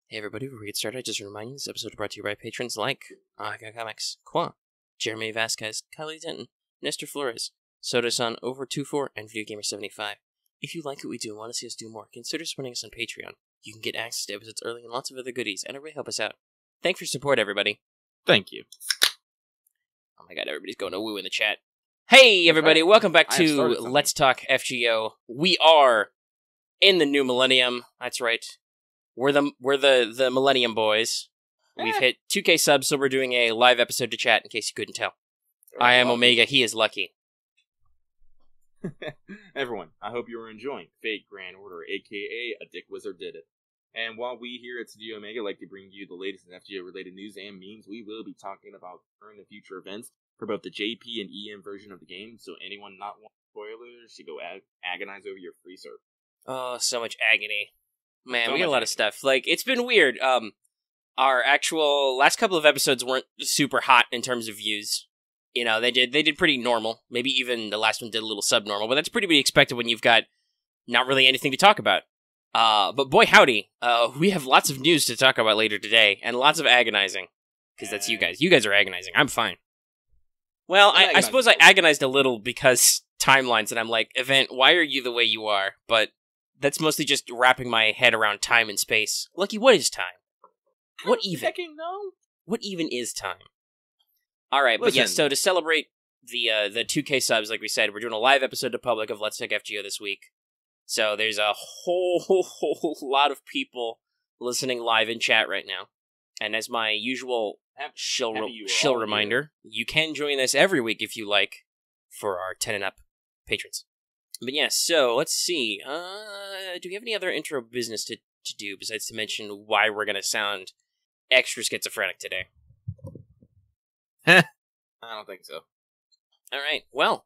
Hey everybody, before we get started, I just remind you this episode is brought to you by patrons like Aga Comics, Qua, Jeremy Vasquez, Kylie Denton, Nestor Flores, Soda-san, Over24, and VideoGamer75. If you like what we do and want to see us do more, consider supporting us on Patreon. You can get access to episodes early and lots of other goodies, and it really help us out. Thanks for your support, everybody. Thank you. Oh my god, everybody's going to woo in the chat. Hey everybody, welcome back to Let's Talk FGO. We are in the new millennium. That's right. We're the Millennium Boys. We've hit 2K subs, so we're doing a live episode to chat, in case you couldn't tell. I am Omega, he is Lucky. Everyone, I hope you are enjoying Fate Grand Order, aka A Dick Wizard Did It. And while we here at Studio Omega like to bring you the latest in FGO-related news and memes, we will be talking about current and future events for both the JP and EM version of the game, so anyone not wanting spoilers should go agonize over your free serve. Oh, so much agony. Man, we got a lot of stuff. Like, it's been weird. Our actual last couple of episodes weren't super hot in terms of views. You know, they did pretty normal. Maybe even the last one did a little subnormal, but that's pretty to be expected when you've got not really anything to talk about. But boy howdy, we have lots of news to talk about later today, and lots of agonizing. Because that's you guys. You guys are agonizing. I'm fine. Well, I suppose I agonized a little because timelines, and I'm like, Event, why are you the way you are? But that's mostly just wrapping my head around time and space. Lucky, what is time? What even? No. What even is time? Alright, but yes, so to celebrate the 2K subs, like we said, we're doing a live episode to public of Let's Talk FGO this week. So there's a whole lot of people listening live in chat right now. And as my usual shill reminder, you can join us every week if you like for our 10 and up patrons. But yeah, so let's see. Do we have any other intro business to do besides to mention why we're going to sound extra schizophrenic today? I don't think so. All right. Well,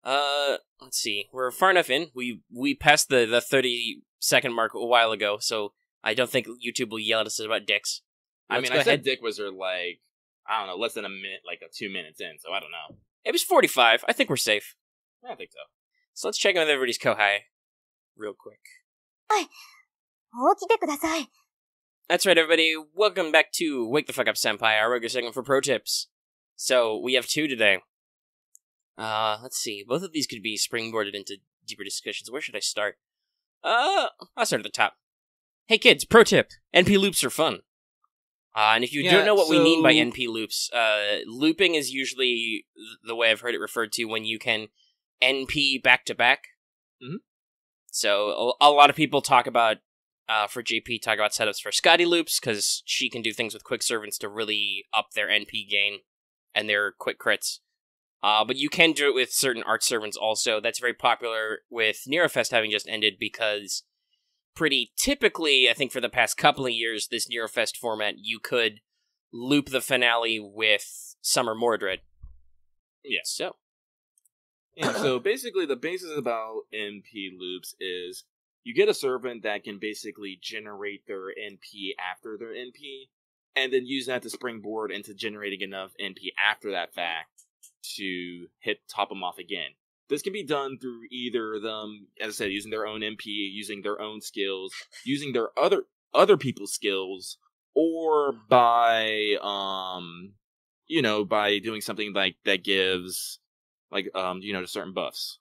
let's see. We're far enough in. We passed the 30-second mark a while ago, so I don't think YouTube will yell at us about dicks. I said Dick Wizard like, I don't know, less than a minute, like 2 minutes in, so I don't know. It was 45. I think we're safe. I think so. So let's check in with everybody's kohai real quick. That's right, everybody. Welcome back to Wake the Fuck Up Senpai, our regular segment for pro tips. So, we have two today. Let's see. Both of these could be springboarded into deeper discussions. Where should I start? I'll start at the top. Hey kids, pro tip. NP loops are fun. And if you don't know what we mean by NP loops, looping is usually the way I've heard it referred to when you can NP back-to-back. Mm-hmm. So, a lot of people talk about, for JP, talk about setups for Scotty loops, because she can do things with quick servants to really up their NP gain and their quick crits. But you can do it with certain art servants also. That's very popular with Nerofest having just ended, because pretty typically, I think for the past couple of years, this Nerofest format, you could loop the finale with Summer Mordred. Yeah. So. Yeah, so basically the basis about NP loops is you get a servant that can basically generate their NP after their NP, and then use that to springboard into generating enough NP after that fact to top them off again. This can be done through either them, as I said, using their own NP, using their own skills, using their other people's skills, or by by doing something like that gives certain buffs.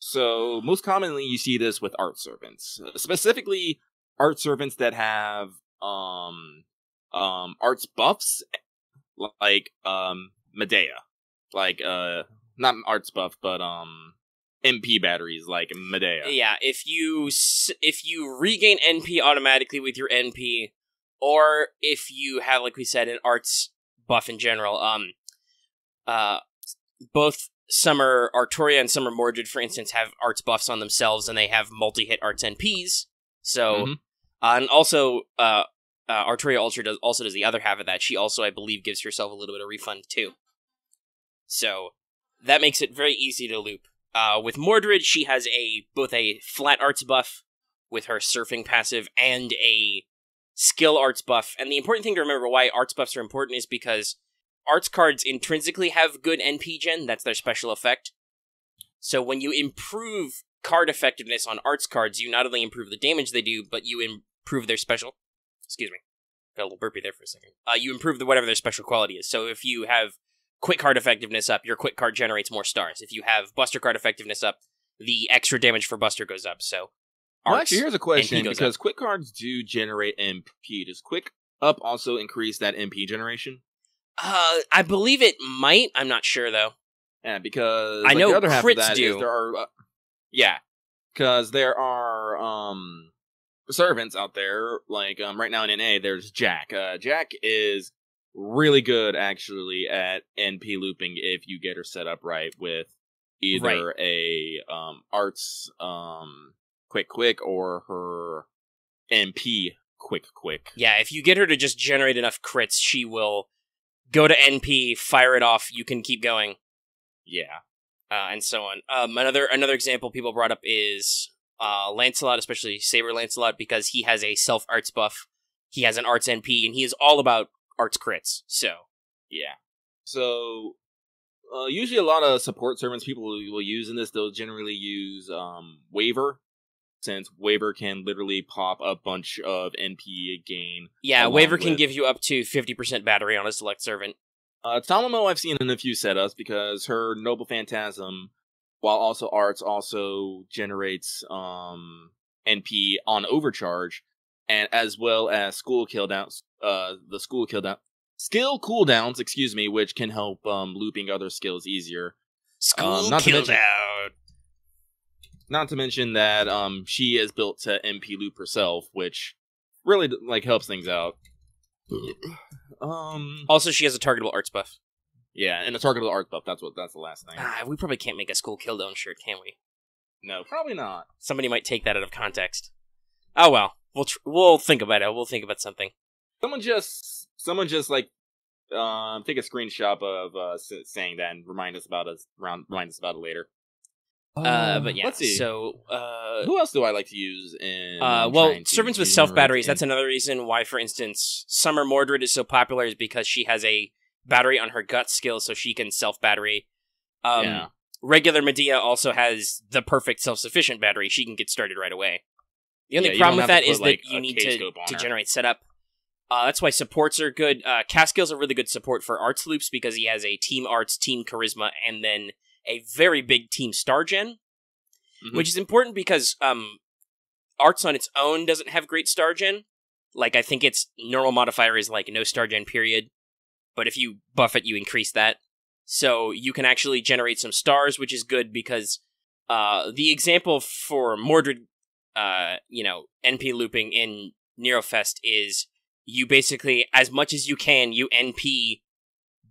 So most commonly you see this with art servants, specifically art servants that have arts buffs, like Medea, like not arts buff, but MP batteries like Medea. Yeah, if you regain NP automatically with your NP, or if you have, like we said, an arts buff in general, both Summer Artoria and Summer Mordred, for instance, have arts buffs on themselves, and they have multi-hit arts NPs. So, and also, Artoria also does the other half of that. She also, I believe, gives herself a little bit of refund, too. So, that makes it very easy to loop. With Mordred, she has both a flat arts buff with her surfing passive and a skill arts buff. And the important thing to remember why arts buffs are important is because arts cards intrinsically have good NP gen. That's their special effect. So when you improve card effectiveness on arts cards, you not only improve the damage they do, but you improve their special got a little burpee there for a second. You improve whatever their special quality is. So if you have quick card effectiveness up, your quick card generates more stars. If you have Buster card effectiveness up, the extra damage for Buster goes up. So, well, actually, here's a question, because up. quick cards do generate MP. Does quick up also increase that MP generation? I believe it might. I'm not sure, though. Yeah, because I know the other half crits of that do. Is there are, because there are servants out there, like right now in NA, there's Jack. Jack is really good, actually, at NP looping if you get her set up right with either a arts quick or her NP quick. Yeah, if you get her to just generate enough crits, she will go to NP, fire it off, you can keep going. Yeah. And so on. Another example people brought up is Lancelot, especially Saber Lancelot, because he has a self-arts buff. He has an arts NP, and he is all about arts crits, so. Yeah. So, usually a lot of support servants people will use in this, they'll generally use Waver, since Waver can literally pop a bunch of NP gain. Yeah, Waver can give you up to 50% battery on a select servant. El-Melloi I've seen in a few setups, because her Noble Phantasm, while also arts, also generates NP on overcharge, and as well as skill cooldowns, which can help looping other skills easier. Not to mention that she is built to MP loop herself, which really helps things out. Also, she has a targetable arts buff. Yeah, and a targetable arts buff. That's the last thing. We probably can't make a Skull Killdown shirt, can we? No, probably not. Somebody might take that out of context. Oh well, we'll think about it. We'll think about something. Someone just take a screenshot of saying that and remind us about it later. But yeah, let's see. So, who else do I like to use in? Servants with self batteries. That's another reason why, for instance, Summer Mordred is so popular, is because she has a battery on her gut skill, so she can self battery. Regular Medea also has the perfect self sufficient battery. She can get started right away. The only problem with that is that you need to generate setup. That's why supports are good. Caskill's a really good support for arts loops because he has a team arts, team charisma, and then a very big team star gen, which is important because arts on its own doesn't have great star gen. I think its normal modifier is no star gen period, but if you buff it, you increase that. So you can actually generate some stars, which is good because the example for Mordred, NP looping in Nerofest is you basically, as much as you can, you NP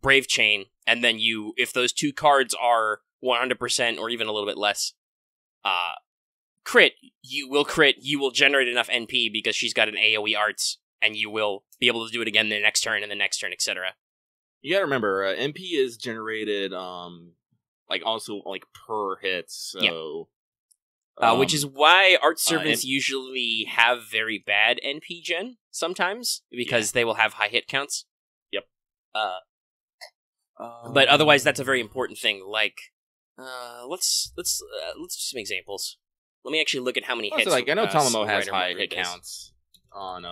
Brave Chain, and then if those two cards are 100% or even a little bit less, you will generate enough NP because she's got an AoE arts, and you will be able to do it again the next turn and the next turn, etc. You gotta remember, NP is generated, also per hit, so... Yeah. Which is why art servants usually have very bad NP gen, sometimes, because they will have high hit counts. Yep. But otherwise, that's a very important thing. Let's do some examples. Let me actually look at how many hits. I know El-Melloi has high hit counts on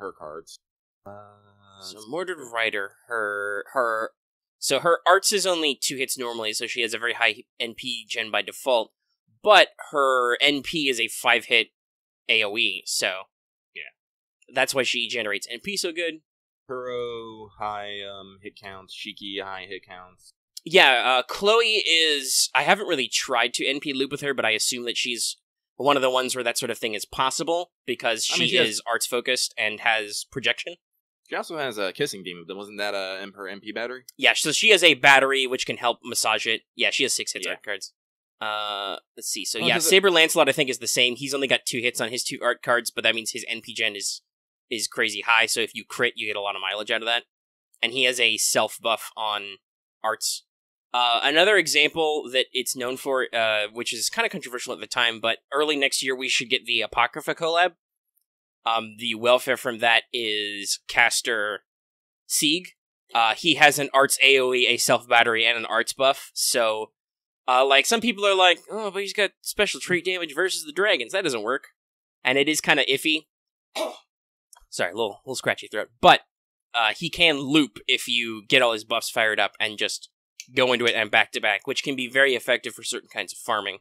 her cards. So Mordred Rider, her arts is only 2 hits normally, so she has a very high NP gen by default. But her NP is a 5-hit AoE, so yeah, that's why she generates NP so good. Kuro, high hit counts. Shiki, high hit counts. Yeah, Chloe is... I haven't really tried to NP loop with her, but I assume that she's one of the ones where that sort of thing is possible, because she is arts-focused and has projection. She also has a Kissing Demon, but wasn't that her MP battery? Yeah, so she has a battery which can help massage it. Yeah, she has 6 hits art cards. Let's see. So Saber Lancelot I think is the same. He's only got 2 hits on his 2 art cards, but that means his NP gen is crazy high, so if you crit, you get a lot of mileage out of that. And he has a self buff on arts. Another example that it's known for, which is kind of controversial at the time, but early next year we should get the Apocrypha collab. The welfare from that is Caster Sieg. He has an arts AoE, a self battery, and an arts buff, so some people are like, oh, but he's got special trait damage versus the dragons. That doesn't work. And it is kind of iffy. Sorry, little scratchy throat. But he can loop if you get all his buffs fired up and just go into it and back-to-back, which can be very effective for certain kinds of farming.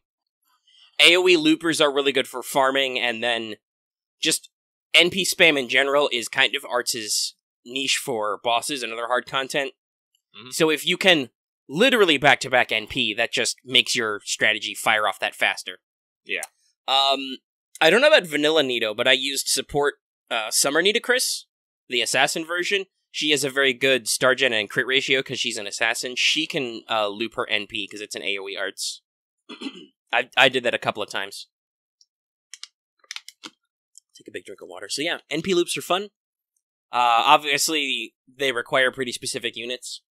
AoE loopers are really good for farming, and then just NP spam in general is kind of Arts' niche for bosses and other hard content. Mm-hmm. So if you can literally back-to-back NP, that just makes your strategy fire off that faster. Yeah. I don't know about Vanilla Nito, but I used support Summer Nitocris, the assassin version. She has a very good star gen and crit ratio because she's an assassin. She can loop her NP because it's an AoE Arts. I did that a couple of times. Take a big drink of water. So yeah, NP loops are fun. Obviously, they require pretty specific units.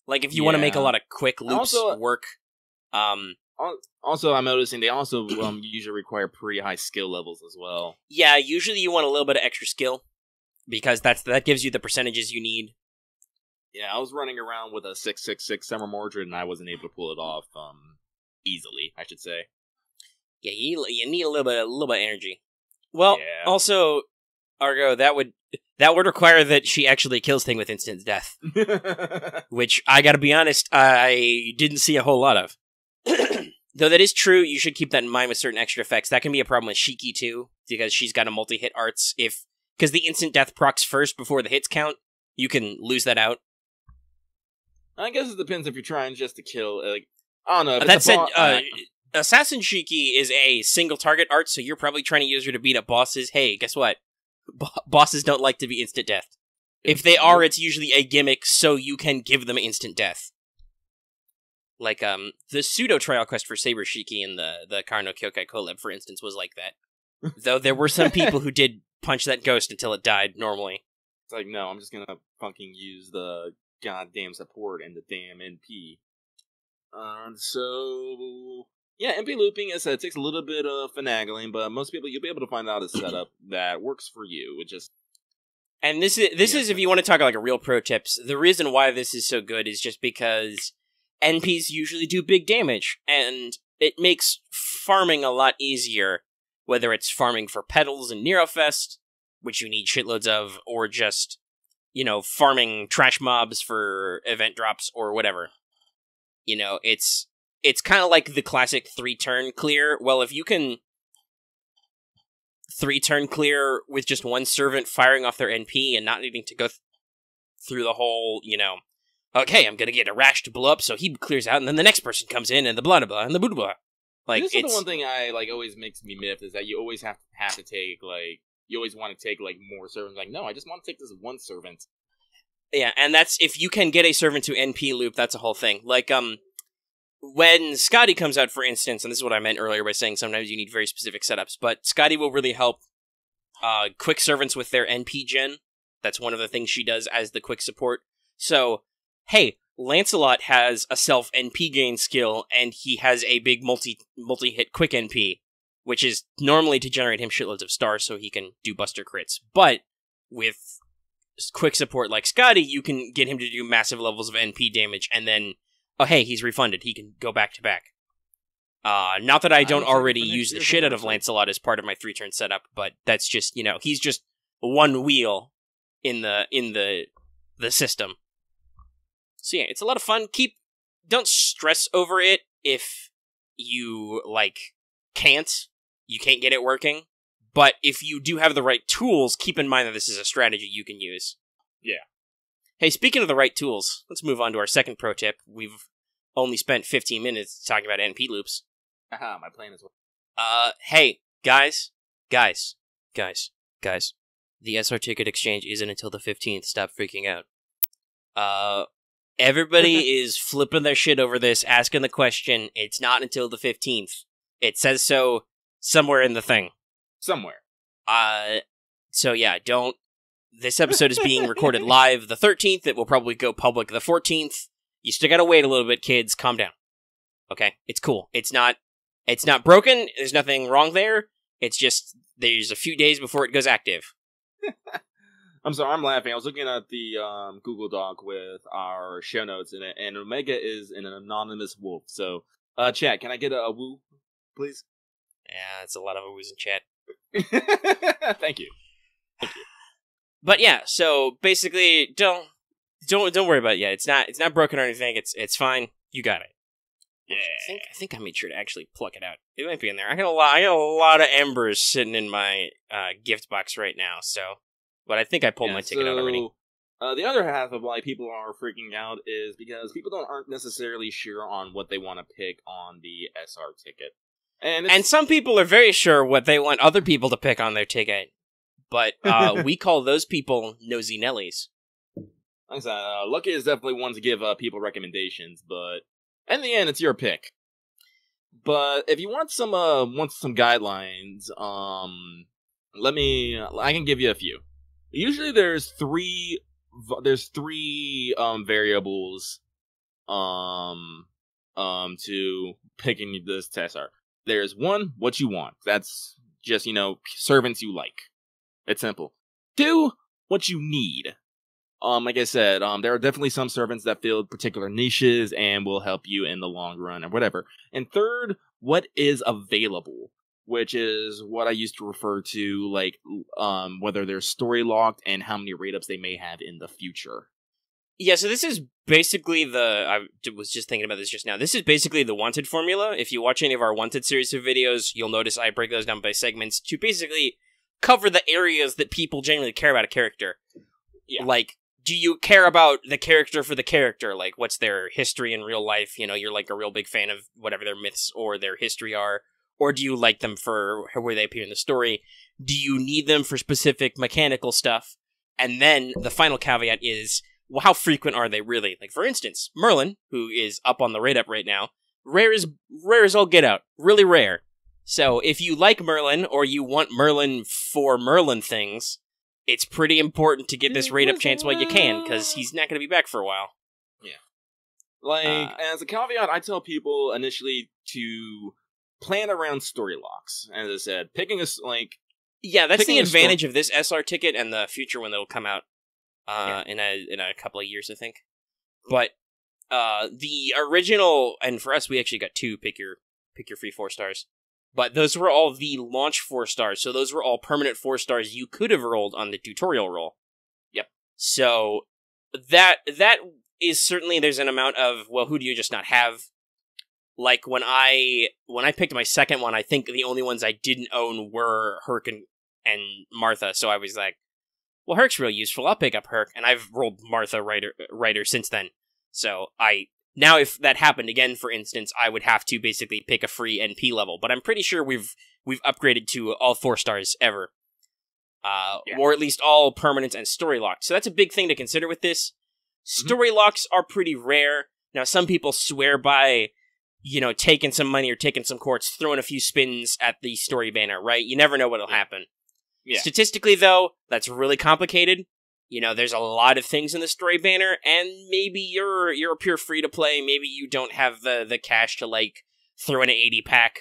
Like, if you want to make a lot of quick loops work... Also, I'm noticing they also usually require pretty high skill levels as well. Yeah, usually you want a little bit of extra skill, because that gives you the percentages you need. Yeah, I was running around with a 666 Summer Mordred, and I wasn't able to pull it off easily, I should say. Yeah, you need a little bit of energy. Well, also, Argo, that would require that she actually kills things with instant death. Which, I gotta be honest, I didn't see a whole lot of. Though that is true, you should keep that in mind with certain extra effects. That can be a problem with Shiki, too, because she's got a multi-hit Arts. Because the instant death procs first before the hits count, you can lose that out. I guess it depends if you're trying just to kill, I don't know. That said, Assassin Shiki is a single target art, so you're probably trying to use her to beat up bosses. Hey, guess what? Bosses don't like to be instant death. If they are, it's usually a gimmick so you can give them instant death. Like, the pseudo-trial quest for Saber Shiki in the Karno Kyokai collab, for instance, was like that. Though there were some people who did punch that ghost until it died, normally. It's like, no, I'm just gonna fucking use the goddamn support and the damn NP. So... Yeah, NP looping, as I said, it takes a little bit of finagling, but most people, you'll be able to find out a setup that works for you. It just... And this is, if you want to talk like a real pro tips, the reason why this is so good is just because NPs usually do big damage, and it makes farming a lot easier, whether it's farming for petals in Nerofest, which you need shitloads of, or just, farming trash mobs for event drops or whatever. It's kind of like the classic 3-turn clear. Well, if you can 3-turn clear with just one servant firing off their NP and not needing to go through the whole, okay, I'm gonna get a rash to blow up, so he clears out, and then the next person comes in, and the blah, blah, blah, and the blah, blah. Like, this is the one thing I, always makes me miffed, is that you always have to take, you always want to take, more servants. Like, no, I just want to take this one servant. Yeah, and that's, if you can get a servant to NP loop, that's a whole thing. Like, when Scotty comes out, for instance, and this is what I meant earlier by saying sometimes you need very specific setups, but Scotty will really help quick servants with their NP gen. That's one of the things she does as the quick support. So, hey, Lancelot has a self NP gain skill, and he has a big multi-hit quick NP, which is normally to generate him shitloads of stars so he can do buster crits. But with quick support like Scotty, you can get him to do massive levels of NP damage, and then oh, hey, he's refunded. He can go back to back. Not that I don't already use the shit out of Lancelot as part of my 3-turn setup, but that's just, he's just one wheel in the system. So yeah, it's a lot of fun. Don't stress over it if you, you can't get it working. But if you do have the right tools, keep in mind that this is a strategy you can use. Yeah. Hey, speaking of the right tools, let's move on to our second pro tip. We've only spent 15 minutes talking about NP loops. Haha, my plan is well. Hey, guys. The SR ticket exchange isn't until the 15th. Stop freaking out. Everybody is flipping their shit over this, asking the question. It's not until the 15th. It says so somewhere in the thing. Somewhere. So yeah, don't... This episode is being recorded live the 13th. It will probably go public the 14th. You still gotta wait a little bit, kids. Calm down. Okay? It's cool. It's not broken. There's nothing wrong there. It's just, there's a few days before it goes active. I'm sorry, I'm laughing. I was looking at the Google Doc with our show notes in it, and Omega is an anonymous wolf. So, chat, can I get a woo, please? Yeah, it's a lot of woos in chat. Thank you. But yeah, so basically, don't worry about it yet. It's not broken or anything. It's fine. You got it. Yeah. I think I made sure to actually pluck it out. It might be in there. I got a lot of embers sitting in my gift box right now. So, but I think I pulled my ticket out already. The other half of why people are freaking out is because people aren't necessarily sure on what they want to pick on the SR ticket, and some people are very sure what they want other people to pick on their ticket. But we call those people nosy Nellies. Like I said, Lucky is definitely one to give people recommendations, but in the end, it's your pick. But if you want some guidelines, I can give you a few. Usually, there's three variables to picking this SR. There's one, what you want. That's just servants you like. It's simple. 2, what you need. Like I said, there are definitely some servants that fill particular niches and will help you in the long run or whatever. And 3rd, what is available, which is what I used to refer to, like, whether they're story locked and how many rate ups they may have in the future. Yeah, so this is basically I was just thinking about this just now. This is basically the Wanted formula. If you watch any of our Wanted series of videos, you'll notice I break those down by segments to basically cover the areas that people genuinely care about a character. Yeah. Like, do you care about the character for the character? Like, what's their history in real life? You're like a real big fan of whatever their myths or their history are. Or do you like them for where they appear in the story? Do you need them for specific mechanical stuff? And then the final caveat is, well, how frequent are they really? Like, for instance, Merlin, who is up on the rate up right now, rare as all get out. Really rare. So if you like Merlin, or you want Merlin for Merlin things, it's pretty important to get this rate up chance while you can, because he's not going to be back for a while. Yeah. Like, as a caveat, I tell people initially to plan around story locks. As I said, picking yeah, that's the advantage of this SR ticket and the future one that'll come out in a couple of years, I think. But the original, and for us, we actually got 2 pick your free 4 stars. But those were all the launch 4 stars, so those were all permanent 4 stars you could have rolled on the tutorial roll. Yep. So that is certainly, there's an amount of, well, who do you just not have? Like, when I picked my second one, I think the only ones I didn't own were Herc and Martha, so I was like, well, Herc's real useful, I'll pick up Herc, and I've rolled Martha writer since then. So now, if that happened again, for instance, I would have to basically pick a free NP level. But I'm pretty sure we've upgraded to all 4 stars ever, or at least all permanents and story locked. So that's a big thing to consider with this. Story locks are pretty rare. Now, some people swear by, taking some money or taking some quartz, throwing a few spins at the story banner, right? You never know what'll happen. Yeah. Statistically, though, that's really complicated. There's a lot of things in the story banner, and maybe you're a pure free-to-play, maybe you don't have the cash to, like, throw in an 80-pack,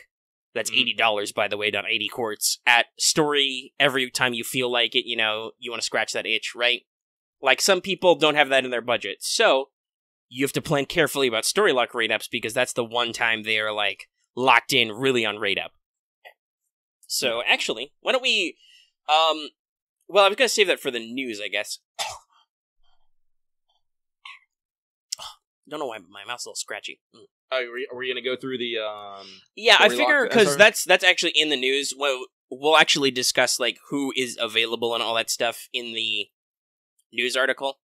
that's $80, by the way, not 80 quartz, at story every time you feel like it, you want to scratch that itch, right? Like, some people don't have that in their budget, so you have to plan carefully about story lock rate-ups, because that's the one time they are, like, locked in really on rate-up. So, actually, why don't we, well, I was going to save that for the news, I guess. Don't know why my mouth's a little scratchy. Are we going to go through the, yeah, I figure, because that's actually in the news. We'll actually discuss, like, who is available and all that stuff in the news article.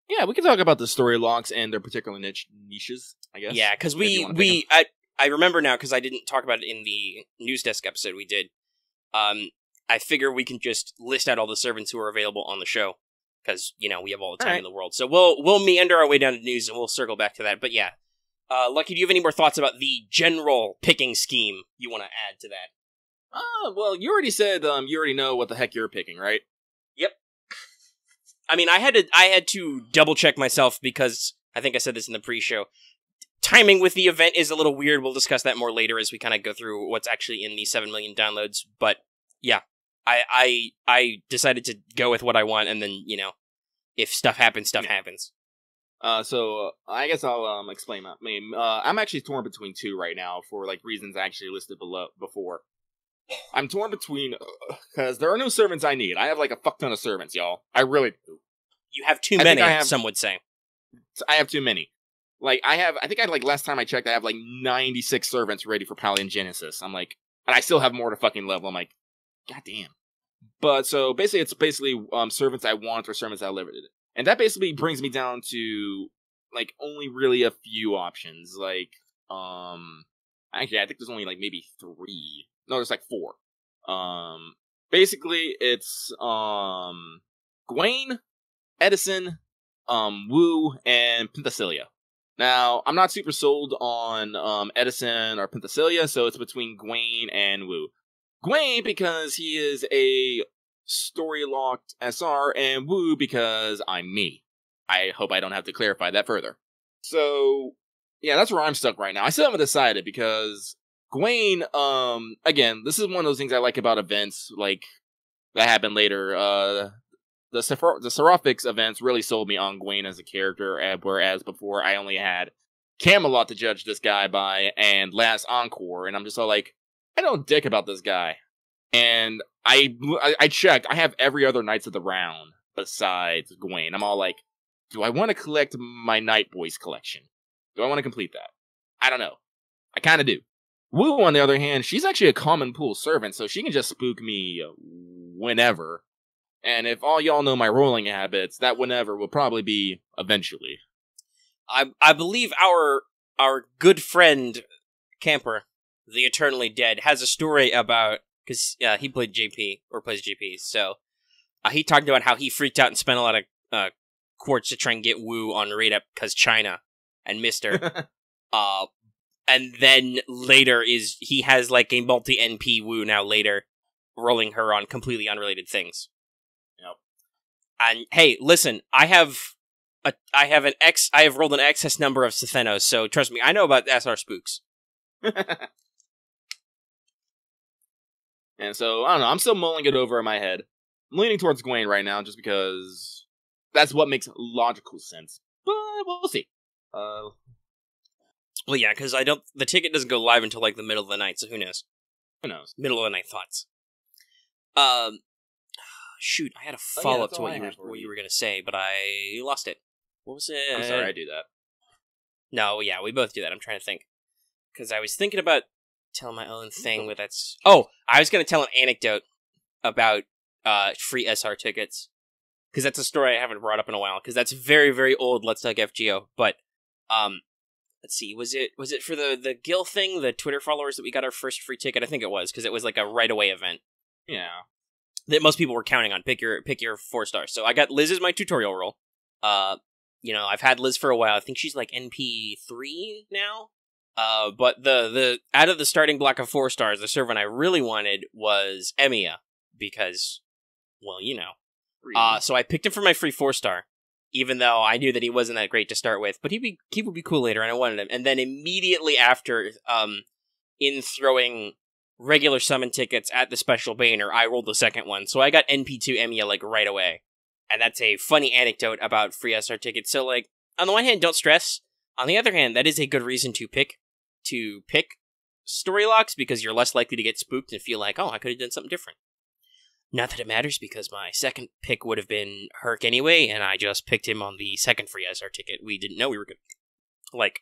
Yeah, we can talk about the story locks and their particular niches, I guess. Yeah, because I remember now, because I didn't talk about it in the news desk episode we did. I figure we can just list out all the servants who are available on the show, because, we have all the time in the world. So we'll meander our way down to news, and we'll circle back to that. But yeah, Lucky, do you have any more thoughts about the general picking scheme you want to add to that? Well, you already said you already know what the heck you're picking, right? Yep. I mean, I had to double-check myself, because I think I said this in the pre-show. Timing with the event is a little weird. We'll discuss that more later as we kind of go through what's actually in the 7 million downloads. But yeah, I decided to go with what I want, and then, if stuff happens, stuff happens. So I guess I'll explain that. I mean, I'm actually torn between 2 right now for, like, reasons I actually listed before. I'm torn between, because there are no servants I need. I have like a fuck ton of servants, y'all. I really do. You have too many, some would say. I have too many. Like, I think last time I checked, I have like 96 servants ready for Paladin Genesis. I'm like, and I still have more to fucking level. I'm like, goddamn. But so basically, it's servants I want or servants I limited. And that basically brings me down to like only really a few options. Like, actually, I think there's only like maybe 3. No, there's like 4. Basically, it's Gwaine, Edison, Wu, and Penthesilea. Now, I'm not super sold on Edison or Penthesilea, so it's between Gwaine and Wu. Gwaine because he is a story-locked SR, and Wu because I'm me. I hope I don't have to clarify that further. So, yeah, that's where I'm stuck right now. I still haven't decided because Gwaine, again, this is one of those things I like about events, like, that happen later. The Seraphics events really sold me on Gwaine as a character, whereas before I only had Camelot to judge this guy by, and Last Encore, and I'm just all like, I don't dick about this guy. And I checked, I have every other Knights of the Round besides Gwaine. I'm all like, do I want to collect my Night Boys collection? Do I want to complete that? I don't know. I kind of do. Wu, on the other hand, she's actually a common pool servant, so she can just spook me whenever. And if all y'all know my rolling habits, that whenever will probably be eventually. I believe our good friend Camper, the Eternally Dead, has a story about, because he played JP, or plays JP, so he talked about how he freaked out and spent a lot of quartz to try and get Wu on raid up because China and missed her. And then later he has like a multi-NP Wu now later, rolling her on completely unrelated things. Yep. And hey, listen, I have rolled an excess number of Sethenos, so trust me, I know about SR spooks. And so, I don't know, I'm still mulling it over in my head. I'm leaning towards Gwaine right now, just because that's what makes logical sense. But we'll see. Well, yeah, because the ticket doesn't go live until like the middle of the night, so who knows? Who knows? Middle of the night thoughts. Shoot, I had a follow-up to what you were going to say, but I lost it. What was it? I'm sorry, I do that. No, yeah, we both do that. I'm trying to think. Because I was thinking about telling my own thing with that. Oh, I was going to tell an anecdote about free SR tickets. Because that's a story I haven't brought up in a while. Because that's very, very old Let's Talk FGO. But, let's see, was it for the Gil thing, the Twitter followers that we got our first free ticket? I think it was, because it was like a right-away event. Yeah. That most people were counting on. Pick your 4 stars. So I got Liz as my tutorial role. I've had Liz for a while. I think she's like NP3 now. But the out of the starting block of 4 stars, the servant I really wanted was El-Melloi, because, well, you know. So I picked him for my free 4-star, even though I knew that he wasn't that great to start with. But he would be cool later, and I wanted him. And then immediately after, in throwing regular summon tickets at the special banner, I rolled the second one. So I got NP2 El-Melloi, like, right away. And that's a funny anecdote about free SR tickets. So, like, on the one hand, don't stress. On the other hand, that is a good reason to pick story locks, because you're less likely to get spooked and feel like, oh, I could have done something different. Not that it matters, because my second pick would have been Herc anyway, and I just picked him on the second free SR ticket. We didn't know we were good. Like,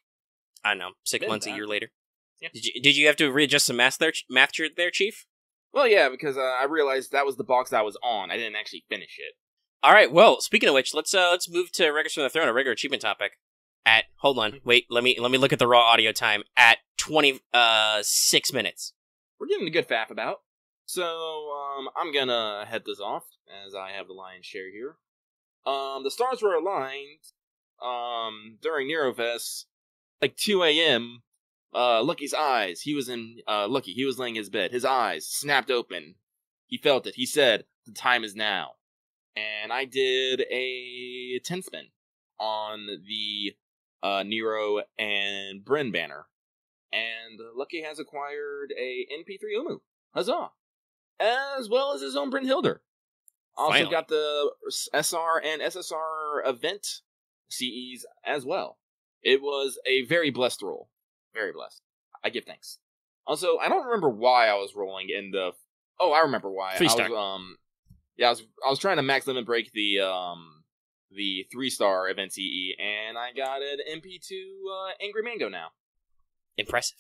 I don't know, 6 months, a year later. Yeah. Did you have to readjust some math there, Chief? Well, yeah, because I realized that was the box I was on. I didn't actually finish it. All right. Well, speaking of which, let's move to Records from the Throne, a regular achievement topic. Hold on, wait. Let me look at the raw audio time at 26 minutes. We're getting a good faff about. So I'm gonna head this off as I have the lion's share here. The stars were aligned. During Nerofest, like 2 a.m. Lucky's eyes. He was Lucky. He was laying in his bed. His eyes snapped open. He felt it. He said, "The time is now." And I did a 10 spin on the Nero and Bryn banner. And Lucky has acquired a NP3 Umu. Huzzah! As well as his own Brynhildr. Also Finally. Got the SR and SSR event CEs as well. It was a very blessed roll. Very blessed. I give thanks. Also, I don't remember why I was rolling in the... Oh, I remember why. 3-star. I was trying to max limit break the 3-star event CE, and I got an MP2 Angry Mango now. Impressive.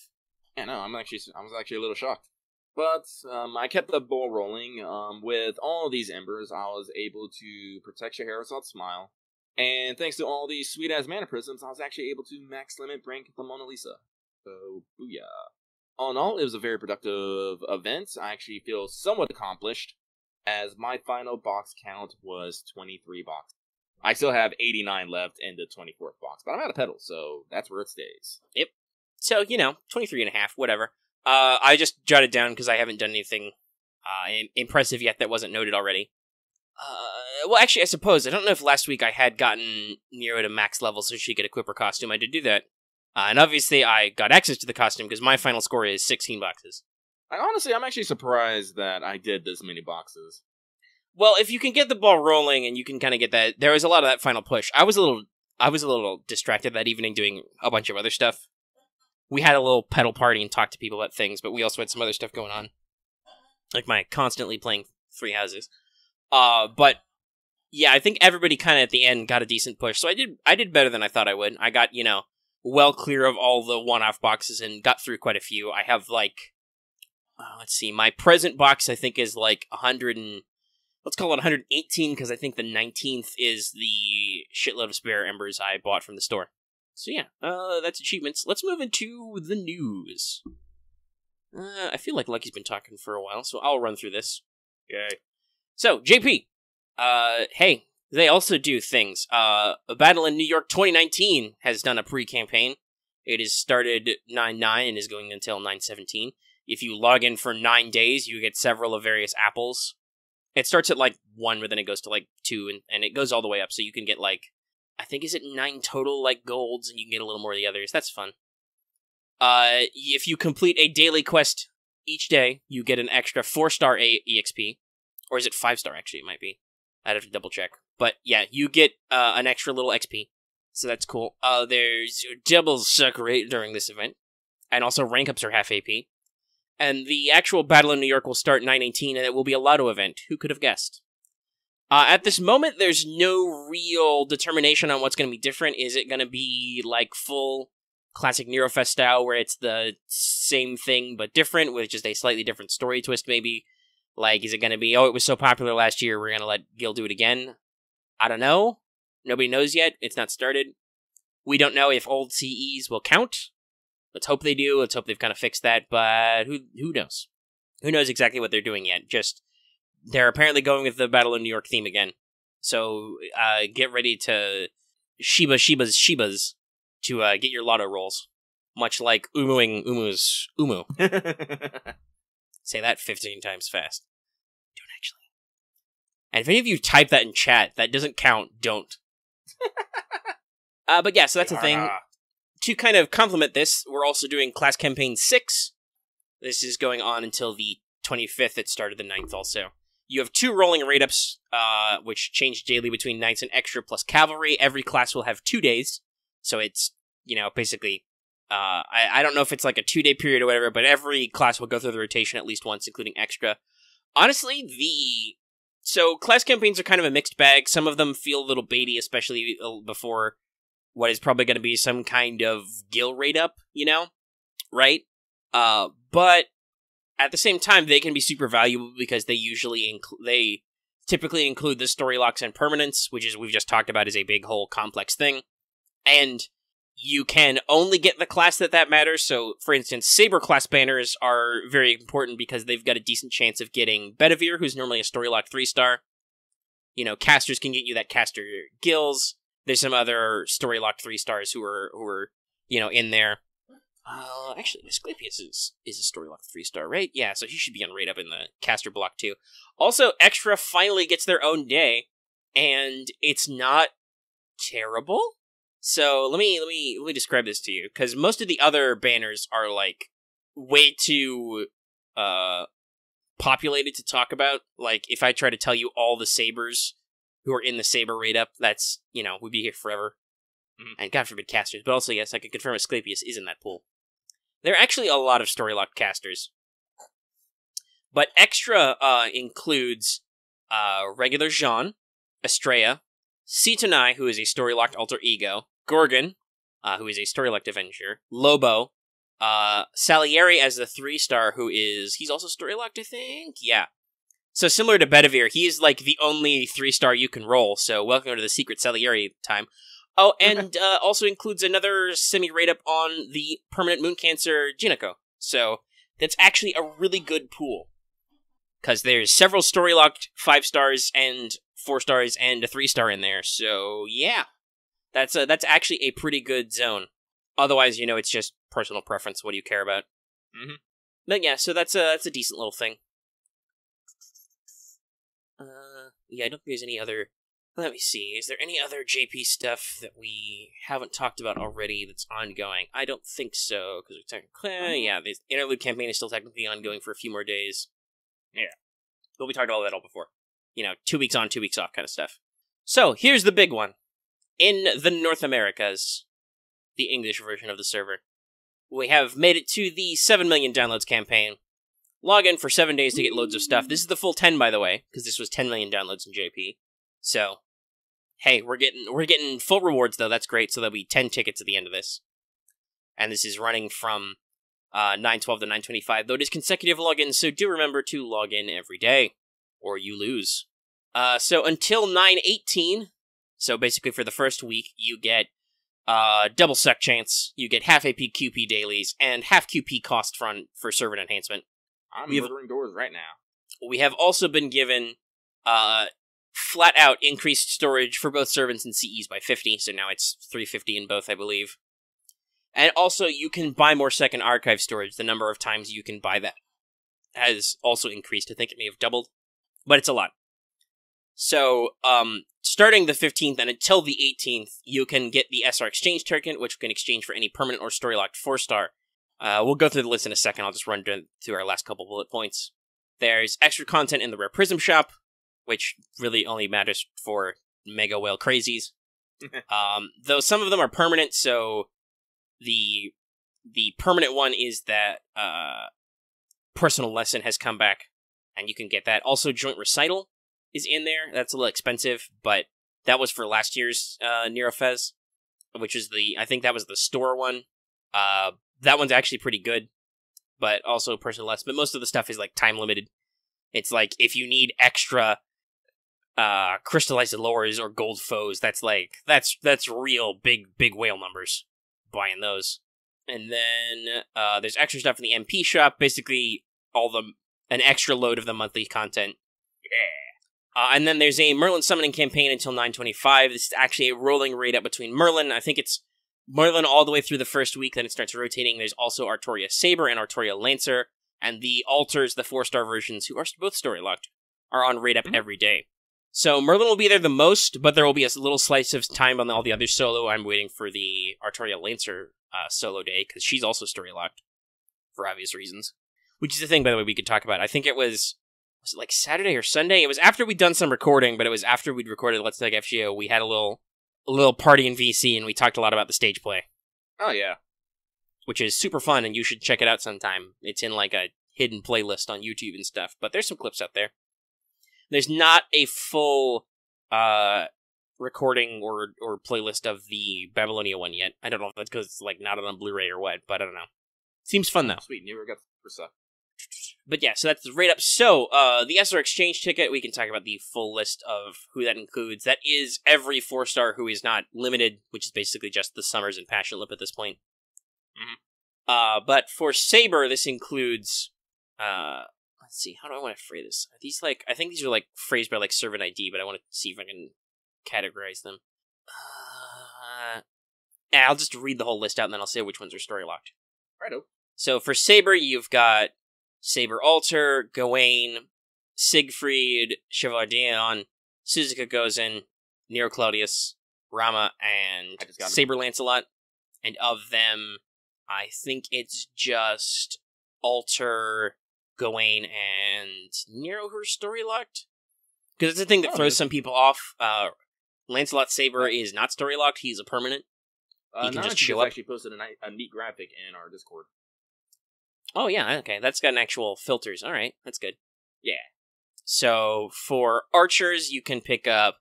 Yeah, no, I was actually a little shocked. But I kept the ball rolling. With all of these embers, I was able to protect Scheherazad's smile. And thanks to all these sweet-ass mana prisms, I was actually able to max limit break the Mona Lisa. So, booyah. All in all, it was a very productive event. I actually feel somewhat accomplished, as my final box count was 23 boxes. I still have 89 left in the 24th box, but I'm out of pedals, so that's where it stays. Yep. So, 23 and a half, whatever. I just jotted down because I haven't done anything impressive yet that wasn't noted already. Well, actually, I suppose. I don't know if last week I had gotten Nero to max level so she could equip her costume. I did do that. And obviously, I got access to the costume because my final score is 16 boxes. I'm actually surprised that I did this many boxes. Well, if you can get the ball rolling and you can kind of get that, there was a lot of that final push. I was a little distracted that evening doing a bunch of other stuff. We had a little pedal party and talked to people about things, but we also had some other stuff going on, like my constantly playing Three Houses. But yeah, I think everybody kind of at the end got a decent push. So I did better than I thought I would. I got well clear of all the one-off boxes and got through quite a few. I have let's see, my present box I think is like 100 and let's call it 118 because I think the 19th is the shitload of spare embers I bought from the store. So yeah, that's achievements. Let's move into the news. I feel like Lucky's been talking for a while, so I'll run through this. Yay. So, JP, hey, they also do things. A Battle in New York 2019 has done a pre-campaign. It is started 9/9 and is going until 9/17. If you log in for 9 days, you get several of various apples. It starts at 1, but then it goes to 2, and it goes all the way up, so you can get I think is it 9 total golds, and you can get a little more of the others. That's fun. If you complete a daily quest each day, you get an extra 4-star EXP. Or is it 5-star, actually, it might be. I'd have to double check. But yeah, you get an extra little XP. So that's cool. There's double suck rate during this event. And also rank ups are half AP. And the actual Battle in New York will start 9/18, and it will be a Lotto event. Who could have guessed? At this moment, there's no real determination on what's going to be different. Is it going to be full classic Nerofest style, where it's the same thing but different, with just a slightly different story twist, maybe? Is it going to be, it was so popular last year, we're going to let Gil do it again? I don't know. Nobody knows yet. It's not started. We don't know if old CEs will count. Let's hope they do. Let's hope they've kind of fixed that, but who knows? Who knows exactly what they're doing yet? Just, they're apparently going with the Battle in New York theme again. So, get ready to Shibas to get your Lotto rolls. Much like Umuing Umu's Umu. Say that 15 times fast. Don't actually. And if any of you type that in chat, that doesn't count, don't. But yeah, so that's the thing. To kind of complement this, we're also doing Class Campaign 6. This is going on until the 25th. It started the 9th also. You have 2 rolling rate-ups, which change daily between Knights and Extra plus Cavalry. Every class will have 2 days. So it's, basically... I don't know if it's a 2-day period or whatever, but every class will go through the rotation at least once, including Extra. Honestly, so class campaigns are kind of a mixed bag. Some of them feel a little baity, especially before what is probably going to be some kind of Gil rate up, right? But at the same time, they can be super valuable because they usually they typically include the story locks and permanents, which is we've just talked about is a big whole complex thing, and you can only get the class that matters. So, for instance, Saber class banners are very important because they've got a decent chance of getting Bedivere, who's normally a story lock 3-star. Casters can get you that caster gills. There's some other story locked 3-stars who are in there. Actually, Asclepius is a story locked 3-star, right? Yeah, so he should be on rate up in the caster block too. Also, Extra finally gets their own day, and it's not terrible. So let me describe this to you, because most of the other banners are way too populated to talk about. If I try to tell you all the Sabers who are in the Saber rate up, that's we'd be here forever. And God forbid casters, but also yes, I can confirm Asclepius is in that pool. There are actually a lot of story-locked casters. But extra includes regular Jean, Estrella, Citonai, who is a story-locked alter ego, Gorgon, who is a story-locked Avenger, Lobo, Salieri as the 3-star, he's also story-locked, I think? Yeah. So similar to Bedivere, he is like the only 3-star you can roll, so welcome to the secret Salieri time. Oh, and also includes another semi-rate-up on the permanent Moon Cancer Jinako. So that's actually a really good pool. Because there's several story-locked 5-stars and 4-stars and a 3-star in there, so yeah. That's actually a pretty good zone. Otherwise, it's just personal preference. What do you care about? Mm-hmm. But yeah, so that's a decent little thing. Yeah, I don't think there's any other... Let me see. Is there any other JP stuff that we haven't talked about already that's ongoing? I don't think so, because we're technically... Yeah, the interlude campaign is still technically ongoing for a few more days. Yeah. But we talked about that all before. 2 weeks on, 2 weeks off kind of stuff. So, here's the big one. In the North Americas, the English version of the server, we have made it to the 7 million downloads campaign. Log in for 7 days to get loads of stuff. This is the full 10, by the way, because this was 10 million downloads in JP. So, hey, we're getting full rewards, though. That's great, so there'll be 10 tickets at the end of this. And this is running from 9/12 to 9/25, though it is consecutive logins, so do remember to log in every day, or you lose. So until 9/18, so basically for the first week, you get double sec chance, you get half AP QP dailies, and half QP cost for servant enhancement. I'm murdering doors right now. We have also been given flat-out increased storage for both servants and CEs by 50, so now it's 350 in both, I believe. And also, you can buy more second archive storage. The number of times you can buy that has also increased. I think it may have doubled, but it's a lot. So, starting the 15th and until the 18th, you can get the SR Exchange Token, which you can exchange for any permanent or story-locked 4-star. We'll go through the list in a second. I'll just run through our last couple bullet points. There's extra content in the Rare Prism Shop, which really only matters for Mega Whale Crazies. Though some of them are permanent, so the permanent one is that Personal Lesson has come back, and you can get that. Also, Joint Recital is in there. That's a little expensive, but that was for last year's Nerofest, which is I think that was the store one. That one's actually pretty good, but also Personal Lesson. But most of the stuff is like time limited. It's like if you need extra crystallized lures or gold foes, that's real big whale numbers. Buying those. And then there's extra stuff in the MP shop, basically an extra load of the monthly content. Yeah. And then there's a Merlin summoning campaign until 9/25. This is actually a rolling raid up between Merlin. I think it's Merlin all the way through the first week, then it starts rotating. There's also Artoria Saber and Artoria Lancer, and the alters, the 4-star versions, who are both story-locked, are on raid up every day. So Merlin will be there the most, but there will be a little slice of time on all the other solo. I'm waiting for the Artoria Lancer solo day, because she's also story-locked, for obvious reasons. Which is the thing, by the way, we could talk about. I think was it like Saturday or Sunday? It was after we'd done some recording, but it was after we'd recorded Let's Take FGO. We had a little party in VC, and we talked a lot about the stage play. Oh, yeah. Which is super fun, and you should check it out sometime. It's in like a hidden playlist on YouTube and stuff, but there's some clips out there. There's not a full recording or playlist of the Babylonia one yet. I don't know if that's because it's like not on Blu-ray or what, but I don't know. Seems fun though. Sweet, never got for suck. But yeah, so that's right up. So, the SR Exchange ticket, we can talk about the full list of who that includes. That is every 4-star who is not limited, which is basically just the Summers and Passion Lip at this point. Mm-hmm. But for Saber, this includes, let's see, how do I want to phrase this? Are these like, I think these are like phrased by like Servant ID, but I want to see if I can categorize them. I'll just read the whole list out and then I'll say which ones are story locked. Righto. So for Saber, you've got Saber Alter, Gawain, Siegfried, Chevalier Dion, Suzuka Gozen, Nero Claudius, Rama, and Saber Lancelot. And of them, I think it's just Alter, Gawain, and Nero who are story locked. Because it's the thing that throws some people off. Lancelot Saber is not story locked; he's a permanent. He can just show up. Actually posted a neat graphic in our Discord. Oh, yeah, okay. That's got an actual filters. All right, that's good. Yeah. So, for archers, you can pick up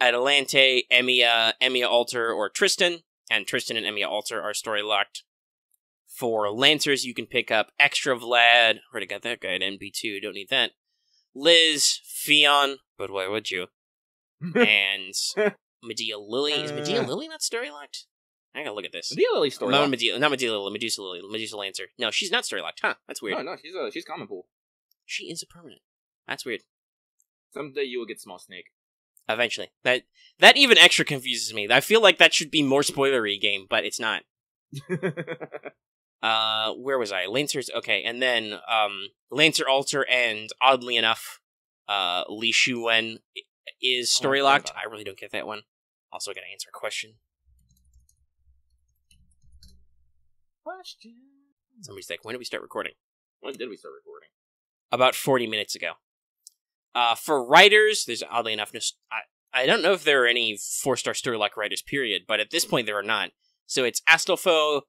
Atalante, Emiya, Emiya Alter, or Tristan. And Tristan and Emiya Alter are story-locked. For Lancers, you can pick up Extra Vlad. Already got that guy at NB2, don't need that. Liz, Fionn, but why would you? And Medea Lily. Is Medea Lily not story-locked? I gotta look at this. Medea Lily's story-locked. Not Medea Lily, Medusa Lily, Medusa Lancer. No, she's not story-locked. Huh, that's weird. No, she's common pool. She is a permanent. That's weird. Someday you will get Small Snake. Eventually. That even extra confuses me. I feel like that should be more spoilery game, but it's not. Where was I? Lancers, okay, and then, Lancer Alter, and oddly enough, Li Shuwen is story-locked. I really don't get that one. Also gotta answer a question. Somebody's like, when did we start recording? When did we start recording? About 40 minutes ago. For writers, there's oddly enough, I don't know if there are any 4-star story-lock writers, period, but at this point there are not. So it's Astolfo,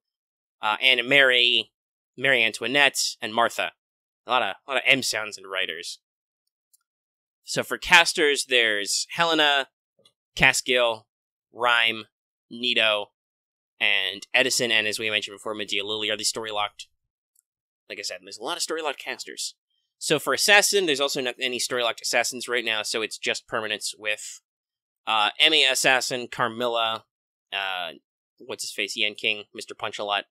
Anna Mary, Marie Antoinette, and Martha. A lot of M sounds in writers. So for casters, there's Helena, Caskill, Rhyme, Nito, and Edison, and as we mentioned before, Medea Lily are the story-locked. Like I said, there's a lot of story-locked casters. So for Assassin, there's also not any story-locked Assassins right now, so it's just permanents with Emmy Assassin, Carmilla, what's-his-face, Yen King, Mr. Punch-A-Lot.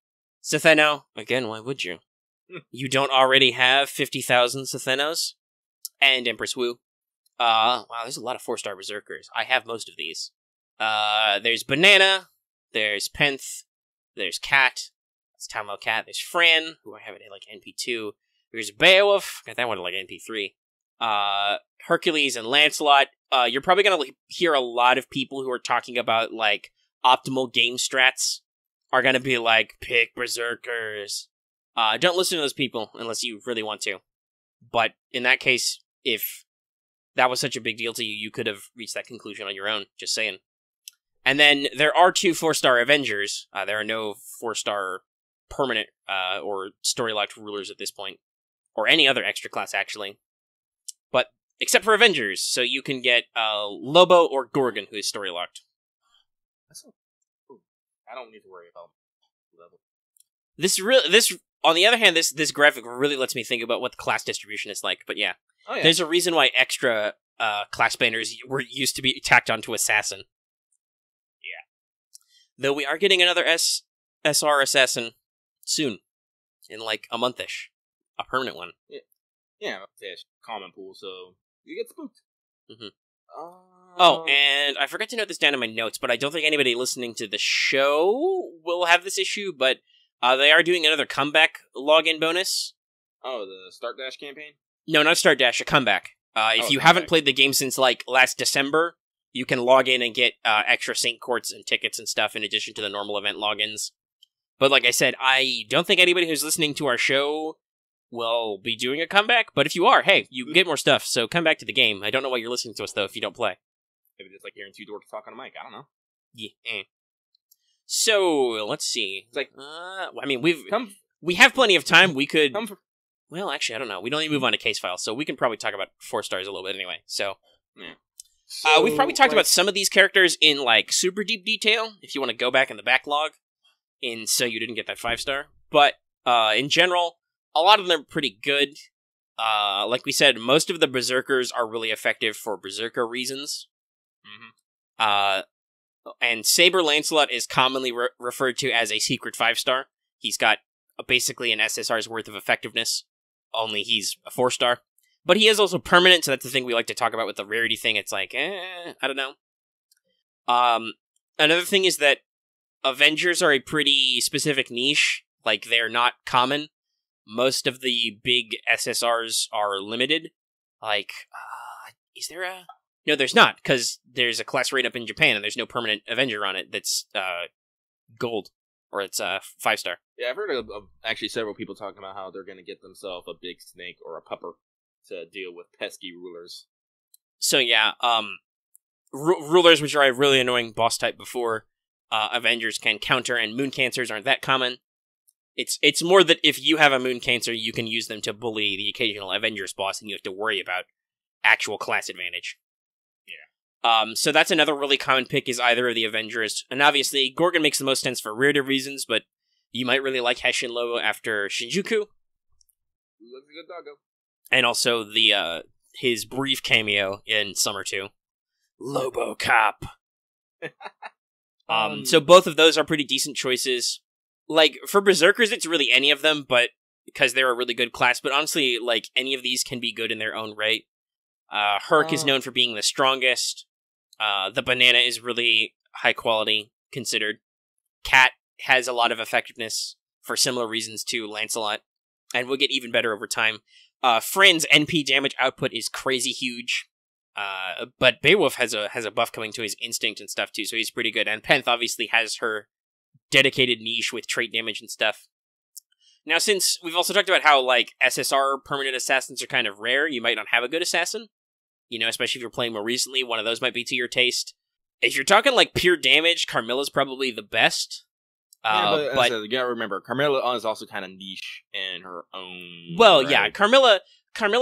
Cetheno, again, why would you? You don't already have 50,000 Cethenos? And Empress Wu. Wow, there's a lot of 4-star Berserkers. I have most of these. There's Banana, there's Penth, there's Cat, that's Tamil Cat, there's Fran, who I have it at like NP2, there's Beowulf, got that one at like NP3, Hercules and Lancelot. You're probably gonna hear a lot of people who are talking about like optimal game strats are gonna be like, pick Berserkers. Don't listen to those people unless you really want to. But in that case, if that was such a big deal to you, you could have reached that conclusion on your own, just saying. And then there are 2 4-star Avengers. There are no 4-star permanent or story-locked rulers at this point. Or any other extra class, actually. But, except for Avengers, so you can get Lobo or Gorgon, who is story-locked. I don't need to worry about level. This, on the other hand, this graphic really lets me think about what the class distribution is like, but yeah. Oh, yeah. There's a reason why extra class banners used to be tacked onto Assassin. Yeah. Though we are getting another SR Assassin soon. In like a month-ish. A permanent one. Yeah, it's common pool, so you get spooked. Mm-hmm. Oh, and I forgot to note this down in my notes, but I don't think anybody listening to the show will have this issue, but they are doing another comeback login bonus. Oh, the Start Dash campaign? No, not Start Dash, a comeback. If you haven't played the game since, like, last December, you can log in and get extra Saint Courts and tickets and stuff in addition to the normal event logins. But like I said, I don't think anybody who's listening to our show will be doing a comeback, but if you are, hey, you can get more stuff, so come back to the game. I don't know why you're listening to us, though, if you don't play. Maybe it's like hearing 2 dorks talk on a mic, I don't know. Yeah. So, let's see. It's like, I mean, we have plenty of time. We could... Well, actually, I don't know. We don't need to move on to case files, so we can probably talk about 4-stars a little bit anyway, so... Yeah. We've probably talked about some of these characters in, like, super deep detail, if you want to go back in the backlog, so you didn't get that 5-star. But, in general, a lot of them are pretty good. Like we said, most of the Berserkers are really effective for Berserker reasons. Mm-hmm. And Saber Lancelot is commonly referred to as a secret 5-star. He's got basically an SSR's worth of effectiveness, only he's a 4-star. But he is also permanent, so that's the thing we like to talk about with the rarity thing. It's like, I don't know. Another thing is that Avengers are a pretty specific niche. Like, they're not common. Most of the big SSRs are limited. Like, is there a... No, there's not, because there's a class rate up in Japan, and there's no permanent Avenger on it that's gold, or it's 5-star. Yeah, I've heard of actually several people talking about how they're going to get themselves a big snake or a pupper to deal with pesky rulers. So yeah, rulers, which are a really annoying boss type before Avengers can counter, and moon cancers aren't that common. It's more that if you have a Moon Cancer, you can use them to bully the occasional Avengers boss, and you have to worry about actual class advantage. Yeah. So that's another really common pick is either of the Avengers, and obviously Gorgon makes the most sense for narrative reasons, but you might really like Heshin Lobo after Shinjuku. Looks a good doggo. And also the his brief cameo in Summer 2. Lobo Cop. So both of those are pretty decent choices. Like, for Berserkers, it's really any of them, but because they're a really good class, but honestly, like, any of these can be good in their own right. Herc is known for being the strongest. The banana is really high quality, considered. Cat has a lot of effectiveness for similar reasons to Lancelot, and will get even better over time. Friend's NP damage output is crazy huge. But Beowulf has a buff coming to his instinct and stuff too, so he's pretty good. And Penth obviously has her dedicated niche with trait damage and stuff. Now, since we've also talked about how, like, SSR permanent assassins are kind of rare, you might not have a good assassin. You know, especially if you're playing more recently, one of those might be to your taste. If you're talking, like, pure damage, Carmilla's probably the best. But you gotta remember, Carmilla is also kind of niche in her own... Well, right? yeah, Carmilla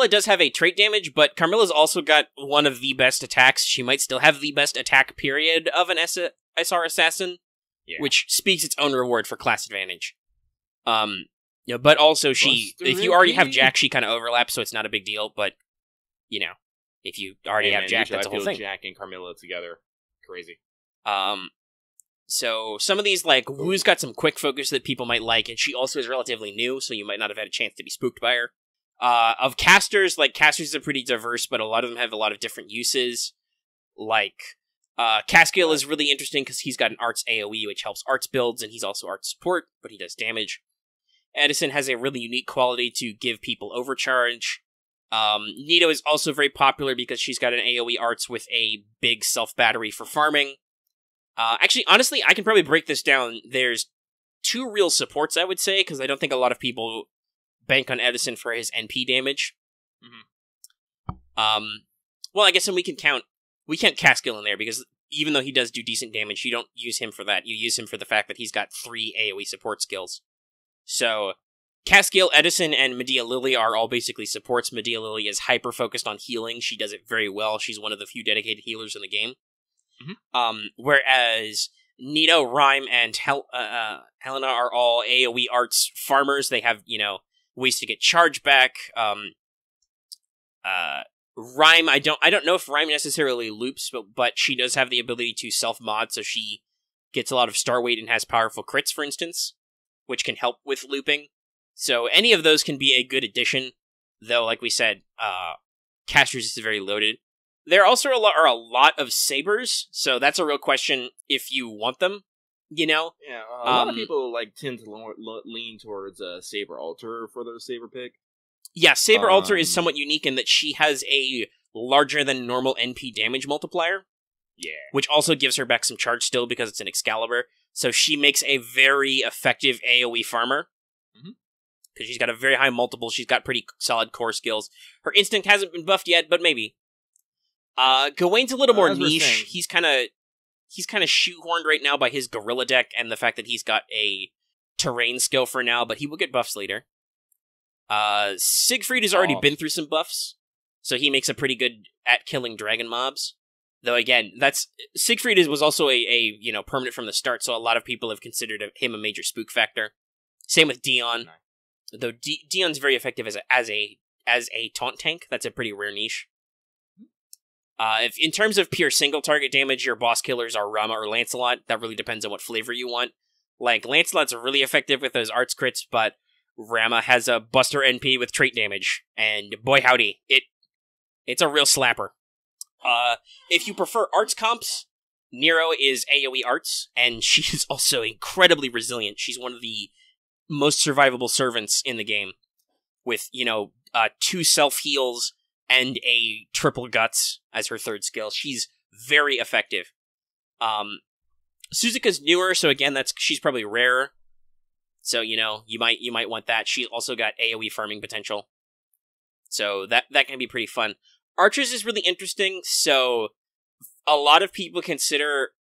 does have a trait damage, but Carmilla's also got one of the best attacks. She might still have the best attack period of an SR assassin, which speaks its own reward for class advantage. You know, but also if you already have Jack, she kind of overlaps, so it's not a big deal. But you know, if you already have Jack, that's a whole thing. Jack and Carmilla together, crazy. So some of these, like, Wu's got some quick focus that people might like, and she also is relatively new, so you might not have had a chance to be spooked by her. Of casters, like, casters are pretty diverse, but a lot of them have a lot of different uses. Like, Caskill is really interesting because he's got an arts AoE, which helps arts builds, and he's also arts support, but he does damage. Edison has a really unique quality to give people overcharge. Nito is also very popular because she's got an AoE arts with a big self-battery for farming. Actually, honestly, I can probably break this down. There's two real supports, I would say, because I don't think a lot of people bank on Edison for his NP damage. Mm-hmm. Well, I guess then we can't count Caskill in there, because even though he does do decent damage, you don't use him for that. You use him for the fact that he's got 3 AoE support skills. So, Caskill, Edison, and Medea Lily are all basically supports. Medea Lily is hyper-focused on healing. She does it very well. She's one of the few dedicated healers in the game. Mm-hmm. Whereas Nito, Rhyme, and Helena are all AoE arts farmers. They have, you know, ways to get charge back. Rhyme, I don't know if Rhyme necessarily loops, but she does have the ability to self-mod, so she gets a lot of star weight and has powerful crits, for instance, which can help with looping. So any of those can be a good addition, though, like we said, Casters is very loaded. There also are a lot of sabers, so that's a real question if you want them, you know? Yeah, a lot of people tend to lean towards Saber Alter for their Saber pick. Yeah, Saber Alter is somewhat unique in that she has a larger than normal NP damage multiplier. Yeah. Which also gives her back some charge still because it's an Excalibur. So she makes a very effective AoE farmer. Because she's got a very high multiple, she's got pretty solid core skills. Her instinct hasn't been buffed yet, but maybe. Gawain's a little more niche. He's kind of shoehorned right now by his gorilla deck and the fact that he's got a terrain skill for now, but he will get buffs later. Siegfried has already been through some buffs, so he makes a pretty good at killing dragon mobs. Though again, Siegfried was also a permanent from the start, so a lot of people have considered him a major spook factor. Same with Dion, though Dion's very effective as a taunt tank. That's a pretty rare niche. If in terms of pure single target damage, your boss killers are Rama or Lancelot. That really depends on what flavor you want. Like, Lancelot's really effective with those arts crits, but Rama has a Buster NP with trait damage, and boy howdy, it's a real slapper. If you prefer arts comps, Nero is AoE arts, and she is also incredibly resilient. She's one of the most survivable servants in the game, with, 2 self-heals and a triple guts as her third skill. She's very effective. Suzuka's newer, so again, she's probably rarer. So, you might want that. She's also got AoE farming potential. So that can be pretty fun. Archers is really interesting, so a lot of people consider,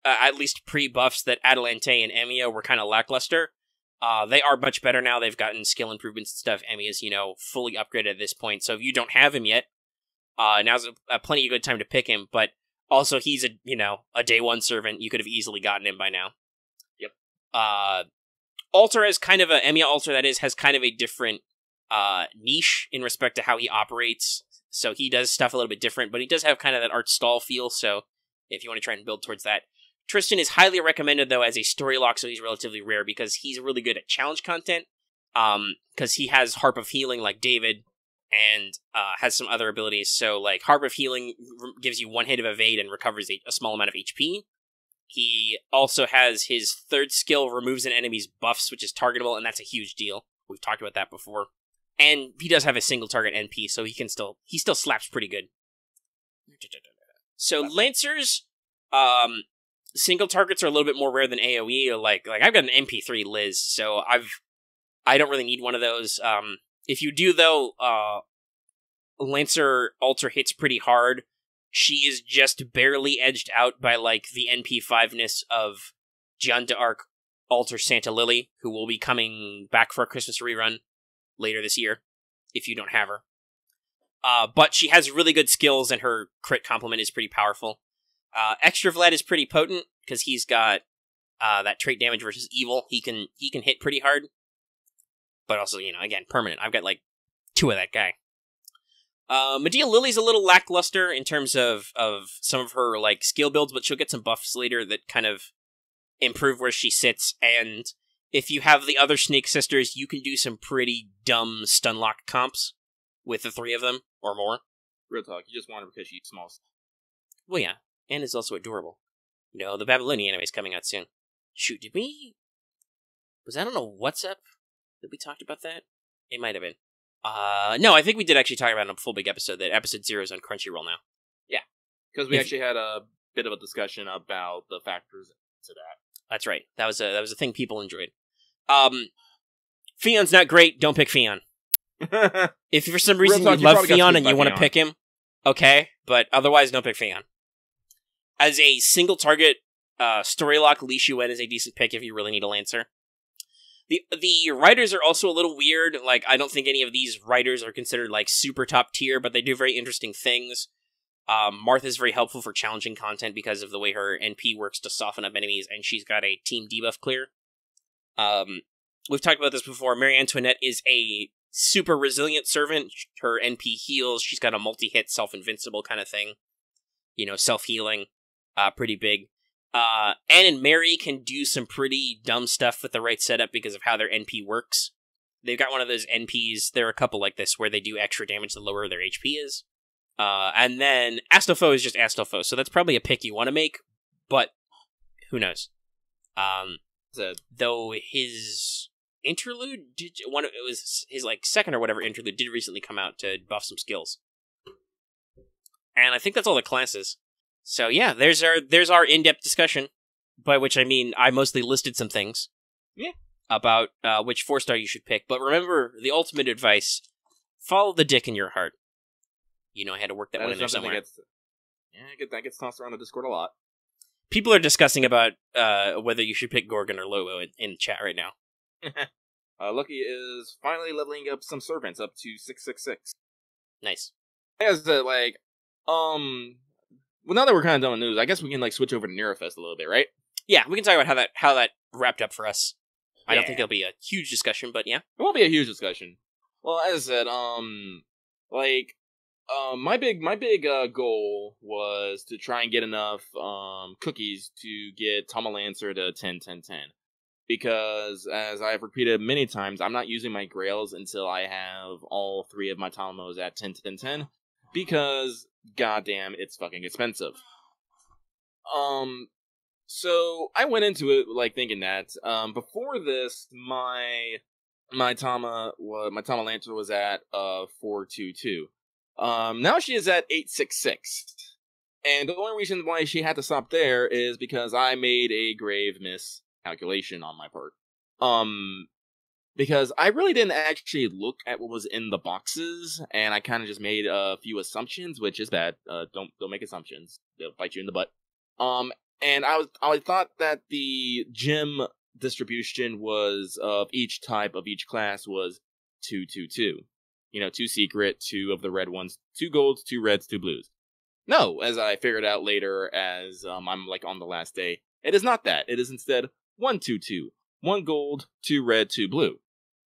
at least pre-buffs, that Atalante and Emiya were kind of lackluster. They are much better now. They've gotten skill improvements and stuff. Emmy is, fully upgraded at this point. So if you don't have him yet, now's a plenty of good time to pick him. But also, he's a day one servant. You could have easily gotten him by now. Yep. Alter has kind of Emiya Alter, that is, has kind of a different niche in respect to how he operates. So he does stuff a little bit different, but he does have kind of that art stall feel. So if you want to try and build towards that. Tristan is highly recommended, though, as a story lock, so he's relatively rare because he's really good at challenge content. Because he has Harp of Healing like David, and has some other abilities. So, like, Harp of Healing gives you 1 hit of evade and recovers a small amount of HP. He also has his third skill, removes an enemy's buffs, which is targetable, and that's a huge deal. We've talked about that before. And he does have a single target NP, so he still slaps pretty good. So Lancers, single targets are a little bit more rare than AoE. Like I've got an MP3 Liz, so I don't really need one of those. If you do though, Lancer Alter hits pretty hard. She is just barely edged out by like the NP5-ness of Jeanne d'Arc Alter Santa Lily, who will be coming back for a Christmas rerun later this year, if you don't have her. But she has really good skills, and her crit complement is pretty powerful. Extra Vlad is pretty potent, because he's got that trait damage versus evil. He can hit pretty hard. But also, again, permanent. I've got like 2 of that guy. Medea Lily's a little lackluster in terms of some of her like skill builds, but she'll get some buffs later that kind of improve where she sits, and if you have the other Snake Sisters, you can do some pretty dumb stunlock comps with the 3 of them, or more. Real talk, you just want her because she's small. Well, yeah, and is also adorable. The Babylonian anime is coming out soon. Shoot, was that on a What's Up? Did we talk about that? It might have been. No, I think we did actually talk about it in a full big episode, that episode 0 is on Crunchyroll now. Yeah, because we actually had a bit of a discussion about the factors to that. That's right. That was a thing people enjoyed. Fion's not great. Don't pick Fion. If for some reason you love Fion and you want to pick him, okay, but otherwise don't pick Fion. As a single target story lock, Li Shuen is a decent pick if you really need a Lancer. The writers are also a little weird. Like, I don't think any of these writers are considered like super top tier, but they do very interesting things. Martha's very helpful for challenging content because of the way her NP works to soften up enemies, and she's got a team debuff clear. We've talked about this before. Marie Antoinette is a super resilient servant. Her NP heals. She's got a multi-hit self-invincible kind of thing. Self-healing. Pretty big. Anne and Mary can do some pretty dumb stuff with the right setup because of how their NP works. They've got one of those NPs, there are a couple like this, where they do extra damage the lower their HP is. And then Astolfo is just Astolfo, so that's probably a pick you want to make, but who knows? Though his interlude, it was his like second or whatever interlude did recently come out to buff some skills. And I think that's all the classes. So yeah, there's our in-depth discussion, by which I mean I mostly listed some things. Yeah. About which 4-star you should pick, but remember the ultimate advice: follow the dick in your heart. I had to work that one in there somewhere. That gets tossed around the Discord a lot. People are discussing about whether you should pick Gorgon or Lobo in chat right now. Lucky is finally leveling up some servants up to 666. Nice. As well, now that we're kind of done with news, I guess we can switch over to Nerofest a little bit, right? Yeah, we can talk about how that wrapped up for us. I don't think it'll be a huge discussion, but yeah. It won't be a huge discussion. Well, as I said, my big goal was to try and get enough cookies to get Tama Lancer to 10-10-10. Because, as I've repeated many times, I'm not using my Grails until I have all 3 of my Tamamos at 10-10-10. Because, goddamn, it's fucking expensive. So I went into it thinking that before this, my Tama Lancer was at 422. Now she is at 866. And the only reason why she had to stop there is because I made a grave miscalculation on my part. Because I really didn't actually look at what was in the boxes, and I kind of just made a few assumptions, which is bad. Don't make assumptions; they'll bite you in the butt. And I thought that the gem distribution was of each type of each class was 2, 2, 2. 2 secret, 2 of the red ones, 2 golds, 2 reds, 2 blues. No, as I figured out later, as I'm like on the last day, it is not that. It is instead 1, 2, 2, 1 gold, 2 red, 2 blue.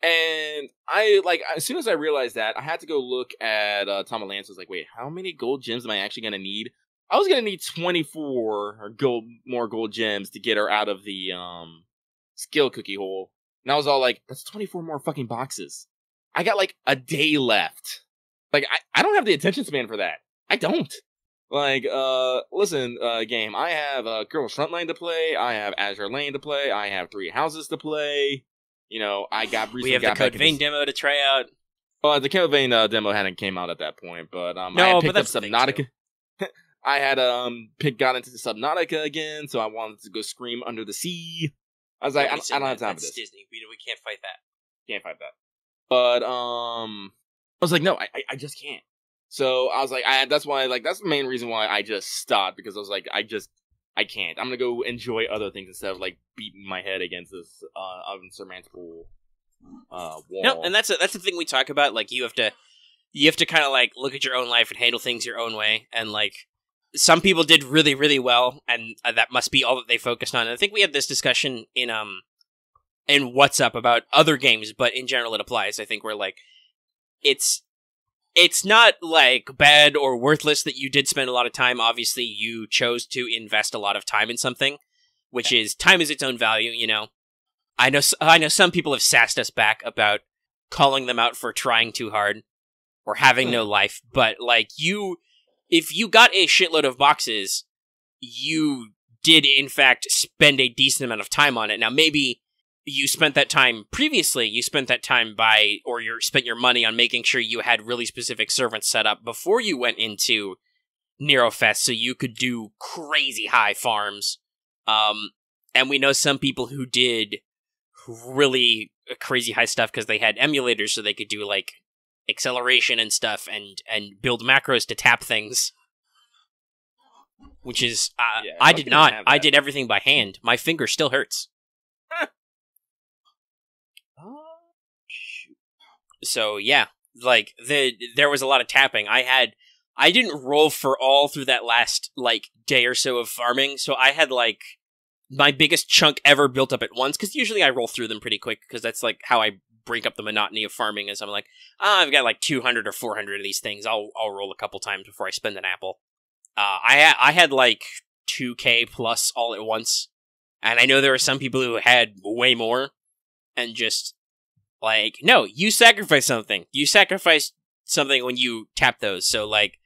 And as soon as I realized that, I had to go look at Tom and Lance. I was like, wait, how many gold gems am I actually going to need? I was going to need 24 more gold gems to get her out of the skill cookie hole. And I was all like, that's 24 more fucking boxes. I got like a day left. Like, I don't have the attention span for that. I don't. Like, listen, game, I have Girls Frontline to play, I have Azure Lane to play, I have 3 houses to play, I got... We have the Code Vein demo to try out. Well, the Code Vein demo hadn't came out at that point, but I had picked up Subnautica. I had got into Subnautica again, so I wanted to go scream under the sea. I was like, I don't have time for this. Disney. We can't fight that. Can't fight that. But, I was like, no, I just can't. So I was like, that's the main reason why I just stopped, because I was like, I can't. I'm gonna go enjoy other things instead of like beating my head against this unsurmountable wall. No, and that's the thing we talk about. Like, you have to kind of like look at your own life and handle things your own way. And like, some people did really, really well, and that must be all that they focused on. And I think we had this discussion in What's Up about other games, but in general it applies. I think we're like, it's not, like, bad or worthless that you did spend a lot of time. Obviously, you chose to invest a lot of time in something, which is, time is its own value, I know some people have sassed us back about calling them out for trying too hard or having no life, but, like, if you got a shitload of boxes, you did, in fact, spend a decent amount of time on it. Now, maybe you spent that time previously, you spent your money on making sure you had really specific servants set up before you went into Nerofest so you could do crazy high farms. And we know some people who did really crazy high stuff because they had emulators so they could do like acceleration and stuff and build macros to tap things. Which is, I did not. I did everything by hand. My finger still hurts. So yeah, like there was a lot of tapping. I didn't roll for all through that last like day or so of farming, so I had like my biggest chunk ever built up at once, because usually I roll through them pretty quick, because that's like how I break up the monotony of farming, is I'm like, I've got like 200 or 400 of these things, I'll roll a couple times before I spend an apple. I had like 2k plus all at once, and I know there were some people who had way more, and just like, no, you sacrifice something. You sacrifice something when you tap those. So, like,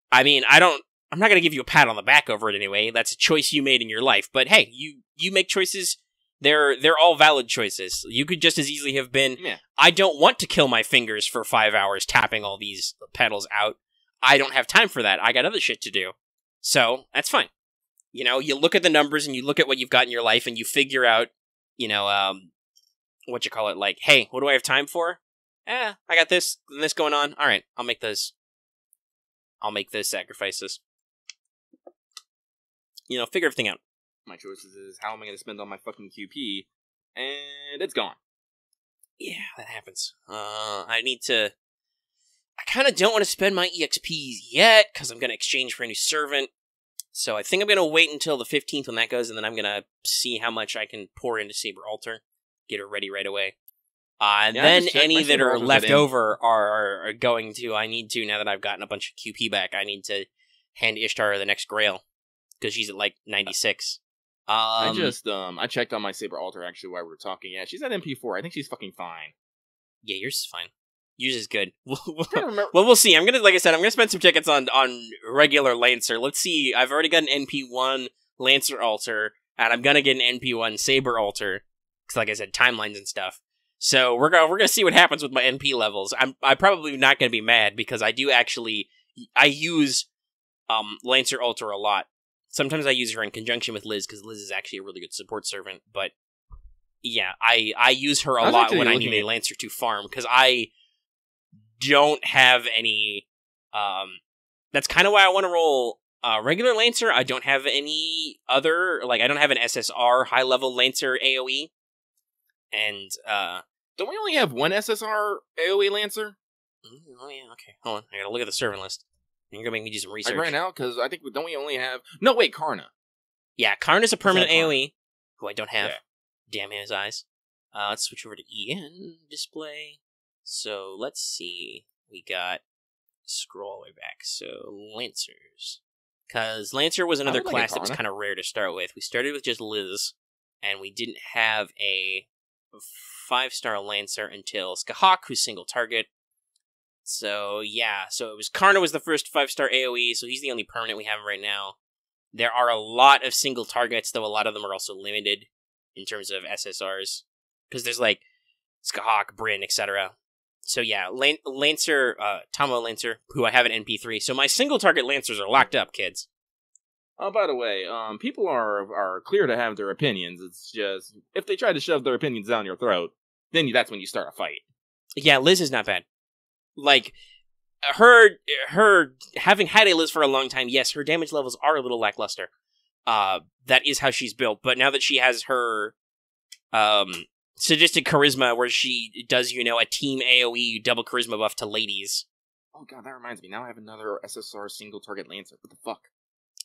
I mean, I'm not going to give you a pat on the back over it anyway. That's a choice you made in your life. But hey, you make choices. They're all valid choices. You could just as easily have been, I don't want to kill my fingers for 5 hours tapping all these pedals out. I don't have time for that. I got other shit to do. So, that's fine. You look at the numbers and you look at what you've got in your life and you figure out, like, hey, what do I have time for? I got this and this going on. All right, I'll make those sacrifices. Figure everything out. My choices is how am I going to spend on my fucking QP, and it's gone. Yeah, that happens. I kind of don't want to spend my EXPs yet, because I'm going to exchange for a new servant. So I think I'm going to wait until the 15th when that goes, and then I'm going to see how much I can pour into Saber Altar. Get her ready right away. And then any that are left over are going to, I need to, now that I've gotten a bunch of QP back, I need to hand Ishtar the next Grail, because she's at like 96. I checked on my Saber Altar actually while we were talking. Yeah, she's at MP4. I think she's fucking fine. Yeah, yours is fine. Yours is good. Well, we'll see. Like I said, I'm gonna spend some tickets on regular Lancer. Let's see. I've already got an NP1 Lancer Altar, and I'm gonna get an NP1 Saber Altar. Because, like I said, timelines and stuff. So we're gonna see what happens with my NP levels. I'm probably not gonna be mad, because I use Lancer Altar a lot. Sometimes I use her in conjunction with Liz, because Liz is actually a really good support servant. But yeah, I use her a lot when I need a Lancer to farm, because I don't have any. That's kind of why I want to roll Regular Lancer, I don't have any other, like, I don't have an SSR high-level Lancer AoE. And, don't we only have one SSR AoE Lancer? Oh, yeah, okay. Hold on, I gotta look at the servant list. You're gonna make me do some research. Like right now, because I think, don't we only have... No, wait, Karna. Yeah, Karna's a permanent AoE, who I don't have. Yeah. Damn his eyes. Let's switch over to EN display. So, let's see. We got... Scroll all the way back. So, Lancers. Because Lancer was another class that was kind of rare to start with. We started with just Liz, and we didn't have a 5-star Lancer until Skahawk, who's single target. So, yeah. So, it was Karna was the first 5-star AoE, so he's the only permanent we have right now. There are a lot of single targets, though a lot of them are also limited in terms of SSRs. Because there's, like, Skahawk, Bryn, etc. So, yeah, Lancer, Tomo Lancer, who I have an NP3. So, my single target Lancers are locked up, kids. Oh, by the way, people are clear to have their opinions. It's just, if they try to shove their opinions down your throat, then that's when you start a fight. Yeah, Liz is not bad. Like, her having had a Liz for a long time, yes, her damage levels are a little lackluster. That is how she's built. But now that she has her sadistic charisma, where she does, a team AoE double charisma buff to ladies. Oh god, that reminds me. Now I have another SSR single target Lancer. What the fuck?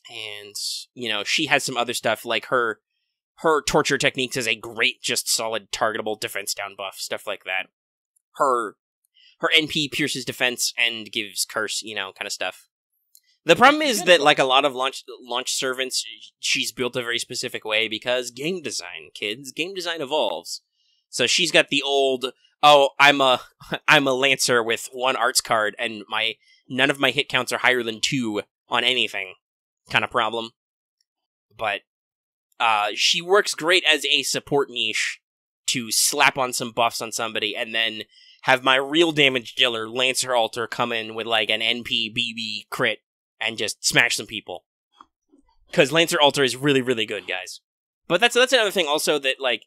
And, she has some other stuff, like her torture techniques is a great, just solid targetable defense down buff, stuff like that. Her NP pierces defense and gives curse, kind of stuff. The problem is that, like a lot of launch servants, she's built a very specific way because game design, kids. Game design evolves. So she's got the old, I'm a Lancer with 1 arts card and none of my hit counts are higher than 2 on anything kind of problem. But she works great as a support niche to slap on some buffs on somebody and then have my real damage dealer, Lancer Alter, come in with like an NP BB crit and just smash some people. Because Lancer Alter is really, really good, guys. But that's another thing also that, like,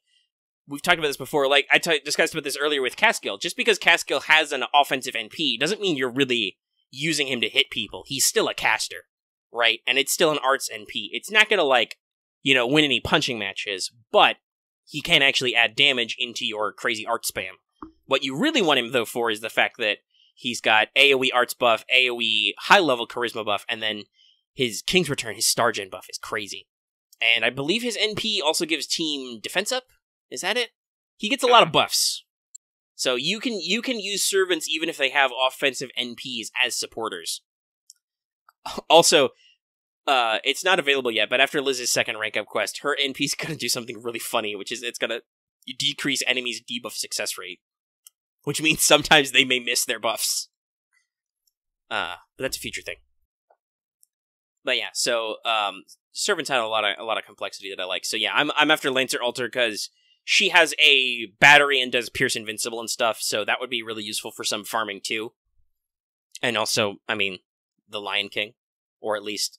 we've talked about this before. Like, I discussed about this earlier with Caskill. Just because Caskill has an offensive NP doesn't mean you're really using him to hit people. He's still a caster, right? And it's still an arts NP. It's not gonna, like, win any punching matches, but he can actually add damage into your crazy art spam. What you really want him, though, for is the fact that he's got AoE arts buff, AoE high-level charisma buff, and then his King's Return, his Star Gen buff is crazy. And I believe his NP also gives team defense up? Is that it? He gets a lot of buffs. So you can use servants even if they have offensive NPs as supporters. Also, it's not available yet, but after Liz's second rank up quest, her NP's gonna do something really funny, which is it's gonna decrease enemies' debuff success rate. Which means sometimes they may miss their buffs. But that's a future thing. But yeah, so servants had a lot of complexity that I like. So yeah, I'm after Lancer Alter because she has a battery and does Pierce Invincible and stuff, so that would be really useful for some farming too. And also, I mean, the Lion King, or at least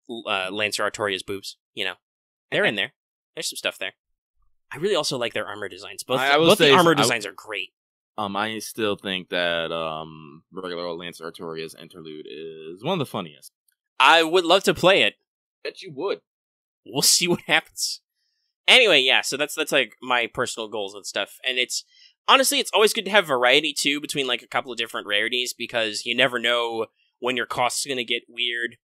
Lancer Artoria's boobs. They're in there. There's some stuff there. I really also like their armor designs. Both the armor designs are great. I still think that regular old Lancer Artoria's interlude is one of the funniest. I would love to play it. Bet you would. We'll see what happens. Anyway, yeah, so that's like my personal goals and stuff. And honestly, it's always good to have variety too between like a couple of different rarities because you never know when your cost is going to get weird.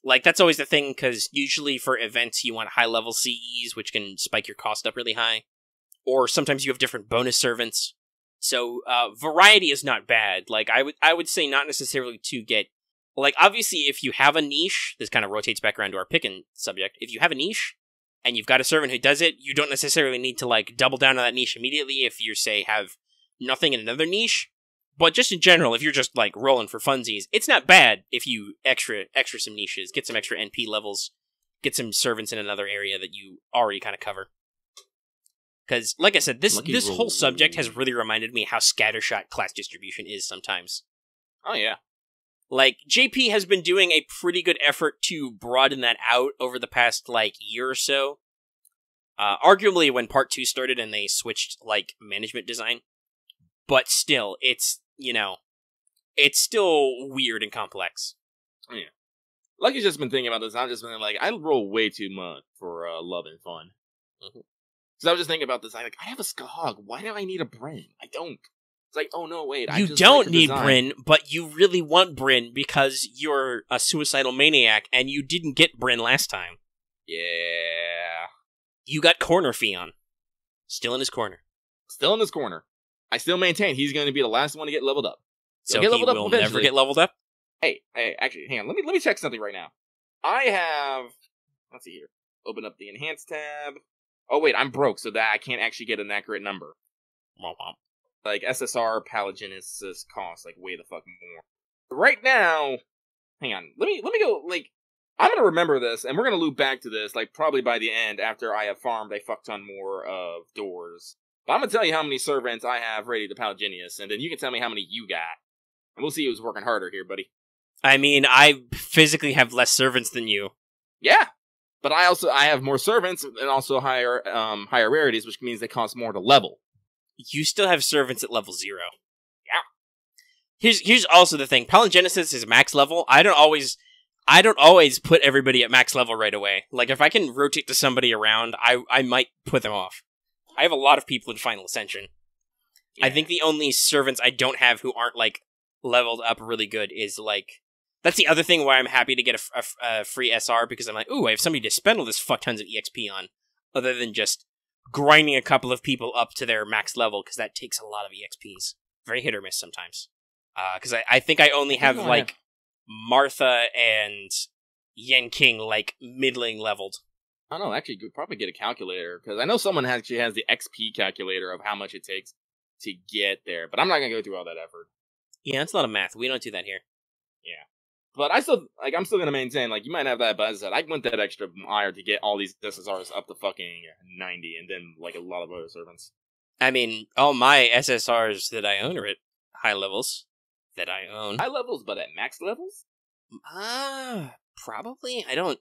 Like, that's always the thing, because usually for events you want high-level CEs, which can spike your cost up really high. Or sometimes you have different bonus servants. So, variety is not bad. Like, I would say not necessarily to get... Like, obviously, if you have a niche, this kind of rotates back around to our picking subject. If you have a niche, and you've got a servant who does it, you don't necessarily need to, like, double down on that niche immediately if you, say, have nothing in another niche. But just in general, if you're just, like, rolling for funsies, it's not bad if you extra some niches, get some extra NP levels, get some servants in another area that you already kind of cover. Because, like I said, this whole subject has really reminded me how scattershot class distribution is sometimes. Oh, yeah. Like, JP has been doing a pretty good effort to broaden that out over the past, like, year or so. Arguably when Part 2 started and they switched, like, management design. But still, it's, it's still weird and complex. Oh, yeah. Lucky's just been thinking about this. I've just been like, I roll way too much for love and fun. Because I was just thinking about this. I have a Skahog. Why do I need a Bryn? I don't. It's like, oh no, wait. You don't need Bryn, but you really want Bryn because you're a suicidal maniac, and you didn't get Bryn last time. Yeah. You got Corner Fion. Still in his corner. Still in his corner. I still maintain he's going to be the last one to get leveled up. So he will never get leveled up? Hey, actually, hang on. Let me check something right now. I have... Let's see here. Open up the Enhanced tab. Oh, wait, I'm broke, so that I can't actually get an accurate number. Like, SSR Palagenesis costs, like, way the fuck more. Right now... Hang on. Let me go, like... I'm gonna remember this, and we're gonna loop back to this, like, probably by the end, after I have farmed a fuck ton more of doors. But I'm gonna tell you how many servants I have ready to Palagenius, and then you can tell me how many you got. And we'll see who's working harder here, buddy. I mean, I physically have less servants than you. Yeah! But I have more servants, and also higher rarities, which means they cost more to level. You still have servants at level 0. Yeah. Here's also the thing. Palingenesis is max level. I don't always put everybody at max level right away. Like, if I can rotate to somebody around, I might put them off. I have a lot of people in Final Ascension. Yeah. I think the only servants I don't have who aren't, like, leveled up really good is, like... That's the other thing why I'm happy to get a free SR, because I'm like, ooh, I have somebody to spend all this fuck tons of EXP on, other than just grinding a couple of people up to their max level, because that takes a lot of EXPs. Very hit or miss sometimes. Because I think I only have, like, Martha and Yen King, like, middling leveled. I don't know, actually, you could probably get a calculator, because I know someone actually has the XP calculator of how much it takes to get there, but I'm not going to go through all that effort. Yeah, it's a lot of math. We don't do that here. Yeah. But I'm still going to maintain, like, you might have that, but as I said, I went that extra mile to get all these SSRs up to fucking 90, and then, like, a lot of other servants. I mean, all my SSRs that I own are at high levels. That I own. High levels, but at max levels? Probably. I don't...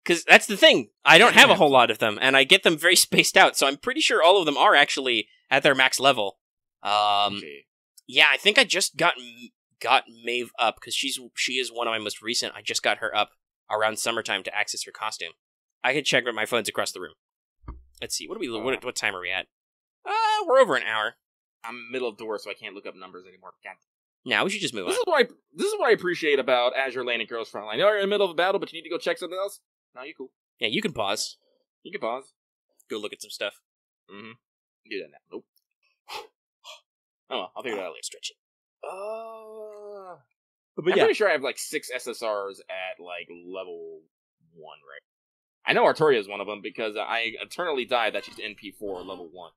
Because that's the thing. I don't have a whole lot of them, and I get them very spaced out, so I'm pretty sure all of them are actually at their max level. Okay. Yeah, I think I just got Maeve up, because she is one of my most recent. I just got her up around summertime to access her costume. I can check, but my phone's across the room. Let's see, what time are we at? We're over an hour. I'm middle of door, so I can't look up numbers anymore. God. Now we should just move on. This is what I appreciate about Azure Lane and Girls Frontline. You're in the middle of a battle, but you need to go check something else? No, you're cool. Yeah, you can pause. You can pause. Go look at some stuff. Mm-hmm. Do that now. Nope. Oh well, I'll figure it out later. Stretch it. I'm pretty sure I have like 6 SSRs at like level 1, right? I know Arturia is one of them because I eternally die that she's NP4 level 1.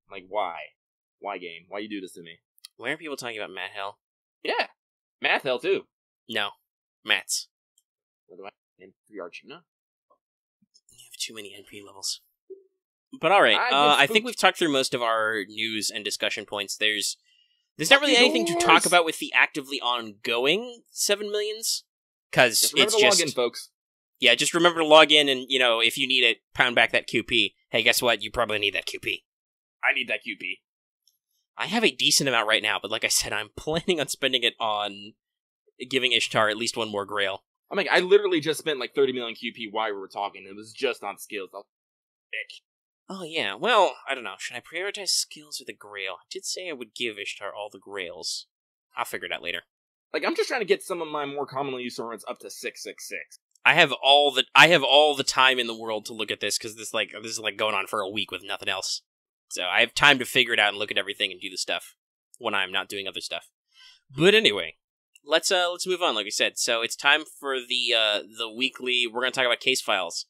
Like, why? Why, game? Why you do this to me? Why are people talking about Matt Hell? Yeah. Math Hell, too. No. Mats. What do I have? NP Archuna? You have too many NP levels. But alright, I think we've talked through most of our news and discussion points. There's not really anything to talk about with the actively ongoing 7 millions. Because it's just... log in, folks. Yeah, just remember to log in and, if you need it, pound back that QP. Hey, guess what? You probably need that QP. I need that QP. I have a decent amount right now, but like I said, I'm planning on spending it on giving Ishtar at least one more Grail. I mean, I literally just spent like 30 million QP while we were talking. It was just on skills. Bitch. Oh, yeah. Well, I don't know. Should I prioritize skills or the Grail? I did say I would give Ishtar all the Grails. I'll figure it out later. Like, I'm just trying to get some of my more commonly used servants up to 666. I have all the time in the world to look at this, because this is going on for a week with nothing else. So I have time to figure it out and look at everything and do the stuff when I'm not doing other stuff. But anyway, let's move on, like we said. So it's time for the weekly... We're going to talk about case files.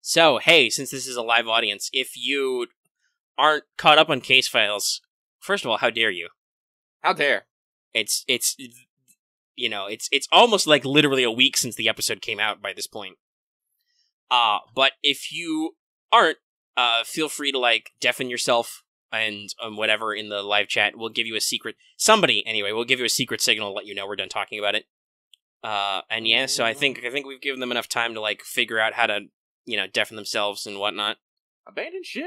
So, hey, since this is a live audience, if you aren't caught up on case files, first of all, how dare you? How dare? It's almost like literally a week since the episode came out by this point. But if you aren't, feel free to, like, deafen yourself and whatever in the live chat. We'll give you a secret... Somebody, anyway, will give you a secret signal to let you know we're done talking about it. And yeah, so I think we've given them enough time to, like, figure out how to, deafen themselves and whatnot. Abandon ship!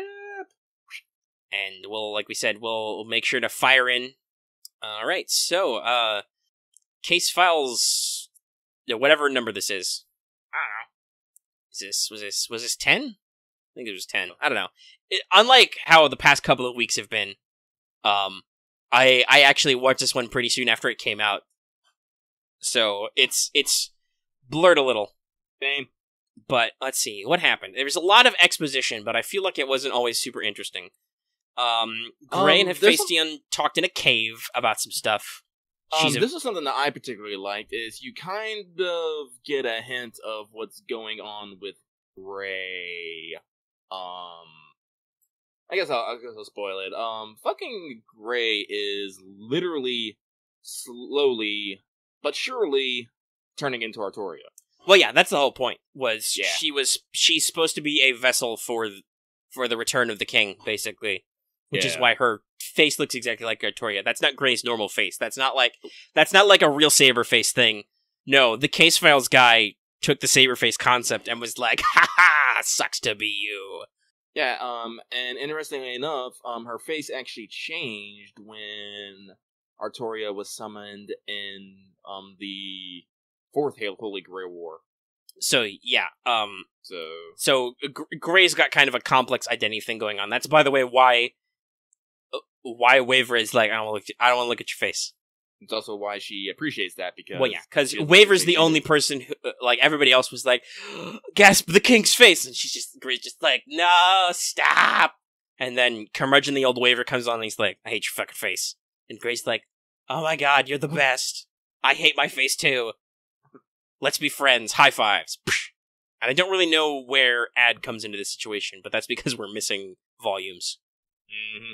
And we'll, like we said, we'll make sure to fire in. Alright, so, case files whatever number this is. I don't know. Was this 10? I think it was 10. I don't know. Unlike how the past couple of weeks have been, I actually watched this one pretty soon after it came out. So it's blurred a little. Same. But let's see, what happened? There was a lot of exposition, but I feel like it wasn't always super interesting. Gray and Hephaestion talked in a cave about some stuff. This is something that I particularly liked, is you kind of get a hint of what's going on with Gray. I guess I'll spoil it. Fucking Gray is literally slowly but surely turning into Artoria. Well, yeah, that's the whole point. Was Yeah. she's supposed to be a vessel for the return of the king, basically, which is why her face looks exactly like Artoria. That's not Gray's normal face. That's not like a real Saberface thing. No, the Case Files guy took the Saberface concept and was like, "Ha ha, sucks to be you." Yeah, and interestingly enough, her face actually changed when Artoria was summoned in the Fourth Holy Grail War. So yeah, so Gray's got kind of a complex identity thing going on. That's, by the way, why Waver is like, I don't want to look at your face. It's also why she appreciates that, because... Well, yeah, because Waver's the only person who, like, everybody else was like, gasp, the king's face! And Gray's just like, no, stop! And then Curmudgeon, the old Waver, comes on and he's like, I hate your fucking face. And Gray's like, oh my god, you're the best. I hate my face too. Let's be friends. High fives. And I don't really know where Ad comes into this situation, but that's because we're missing volumes. Mm-hmm.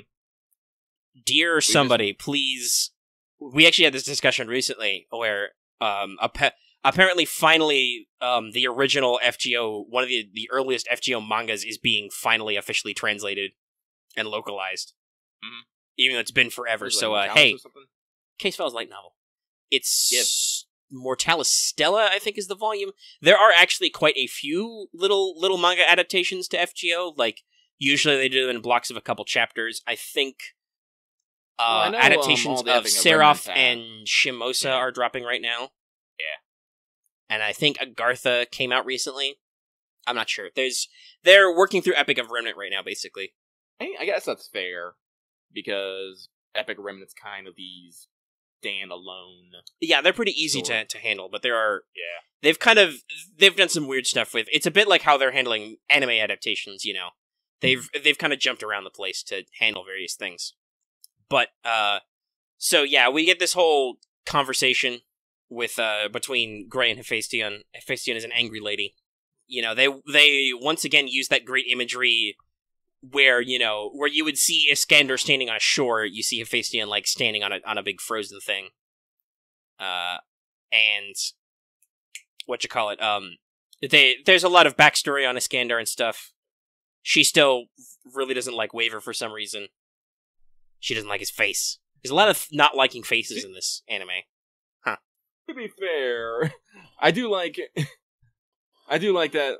Dear somebody, please... We actually had this discussion recently where apparently finally the original FGO, one of the earliest FGO mangas, is being finally officially translated and localized. Mm-hmm. Even though it's been forever. So, like hey, Case Files light novel. It's Mortalis Stella, I think, is the volume. There are actually quite a few little manga adaptations to FGO. Like, usually they do them in blocks of a couple chapters. I think... I know, adaptations of Seraph and Shimosa are dropping right now. Yeah. And I think Agartha came out recently. I'm not sure. They're working through Epic of Remnant right now, basically. I guess that's fair, because Epic of Remnant's kind of these stand-alone... Yeah, they're pretty easy to handle, but there are... Yeah. They've done some weird stuff with... It's a bit like how they're handling anime adaptations, you know. They've kind of jumped around the place to handle various things. But, so yeah, we get this whole conversation with, between Gray and Hephaestion. Hephaestion is an angry lady. You know, they once again use that great imagery where, you know, where you would see Iskander standing on a shore, you see Hephaestion, like, standing on a big frozen thing. And, there's a lot of backstory on Iskander and stuff. She still really doesn't like Waver for some reason. She doesn't like his face. There's a lot of not liking faces in this anime. Huh. To be fair, I do like that,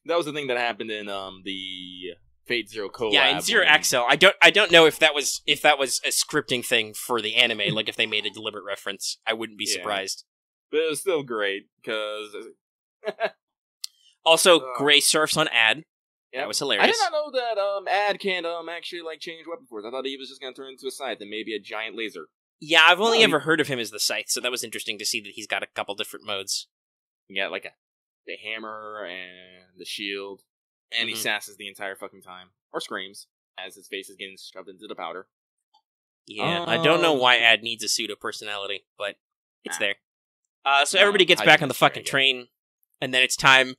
that was the thing that happened in, the Fate Zero collab. Yeah, in Zero Axel. I don't know if that was a scripting thing for the anime, like if they made a deliberate reference. I wouldn't be surprised. But it was still great, because... Also, Gray surfs on Ad. Yep. That was hilarious. I did not know that Ad can't actually like change weapon force. I thought he was just going to turn into a scythe and maybe a giant laser. Yeah, I've only ever heard of him as the scythe, so that was interesting to see that he's got a couple different modes. You got like the hammer and the shield, and he sasses the entire fucking time. Or screams, as his face is getting shoved into the powder. Yeah, I don't know why Ad needs a pseudo-personality, but it's there. So everybody gets back on the fucking train, and then it's time...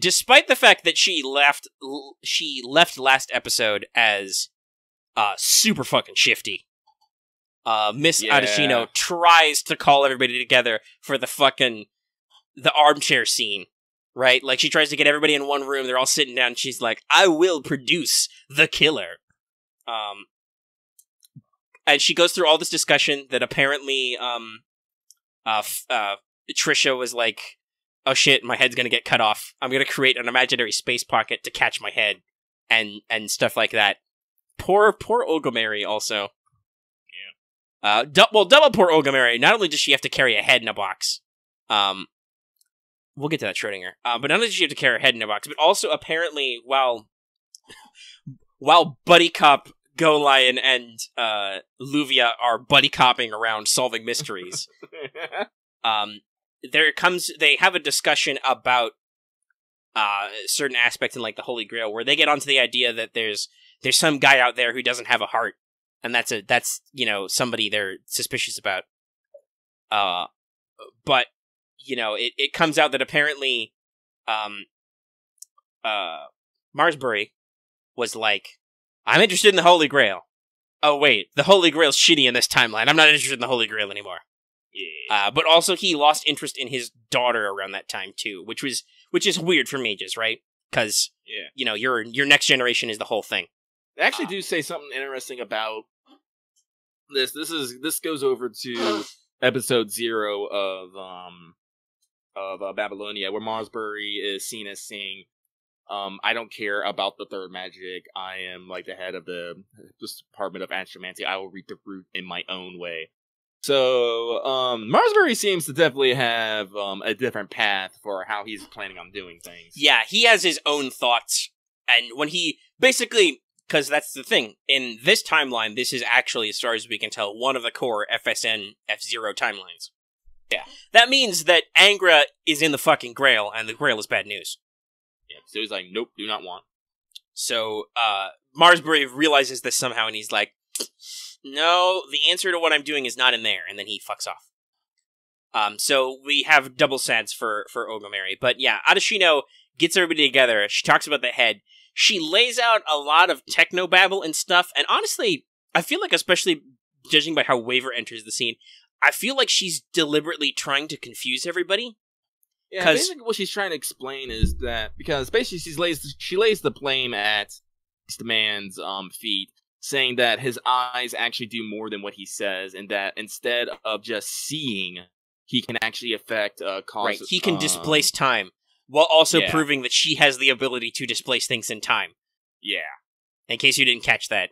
Despite the fact that she left last episode as super fucking shifty, Miss Adeshino tries to call everybody together for the armchair scene, right? Like, she tries to get everybody in one room, they're all sitting down, and she's like, I will produce the killer. And she goes through all this discussion that apparently Trisha was like, oh shit, my head's gonna get cut off. I'm gonna create an imaginary space pocket to catch my head, and stuff like that. Poor Ogomary also. Yeah. Double poor Ogomary. Not only does she have to carry a head in a box, We'll get to that, Schrodinger. But not only does she have to carry her head in a box, but also apparently while Buddy Cop, Go Lion, and Luvia are buddy copping around solving mysteries, they have a discussion about certain aspects in like the Holy Grail, where they get onto the idea that there's some guy out there who doesn't have a heart, and that's somebody they're suspicious about. But it comes out that apparently Marsbury was like, I'm interested in the Holy Grail. Oh wait, the Holy Grail's shitty in this timeline. I'm not interested in the Holy Grail anymore. Yeah. But also he lost interest in his daughter around that time too, which is weird for mages, right? Because your next generation is the whole thing. They actually do say something interesting about this. This goes over to episode 0 of Babylonia, where Marsbury is seen as saying, I don't care about the third magic. I am like the head of this department of astromancy. I will reap the fruit in my own way. So, Marsbury seems to definitely have a different path for how he's planning on doing things. Yeah, he has his own thoughts, and when he basically, because that's the thing, in this timeline, this is actually, as far as we can tell, one of the core FSN F-Zero timelines. Yeah. That means that Angra is in the fucking Grail, and the Grail is bad news. Yeah, so he's like, nope, do not want. So, Marsbury realizes this somehow, and he's like, no, the answer to what I'm doing is not in there, and then he fucks off. So we have double sads for Ogomeri. But yeah, Adashino gets everybody together, she talks about the head, she lays out a lot of techno-babble and stuff, and honestly, I feel like, especially judging by how Waver enters the scene, I feel like she's deliberately trying to confuse everybody. Yeah, basically what she's trying to explain is that, because basically she lays the blame at the man's feet, saying that his eyes actually do more than what he says, and that instead of just seeing, he can actually affect cause. Right, he can displace time, while also proving that she has the ability to displace things in time. Yeah. In case you didn't catch that.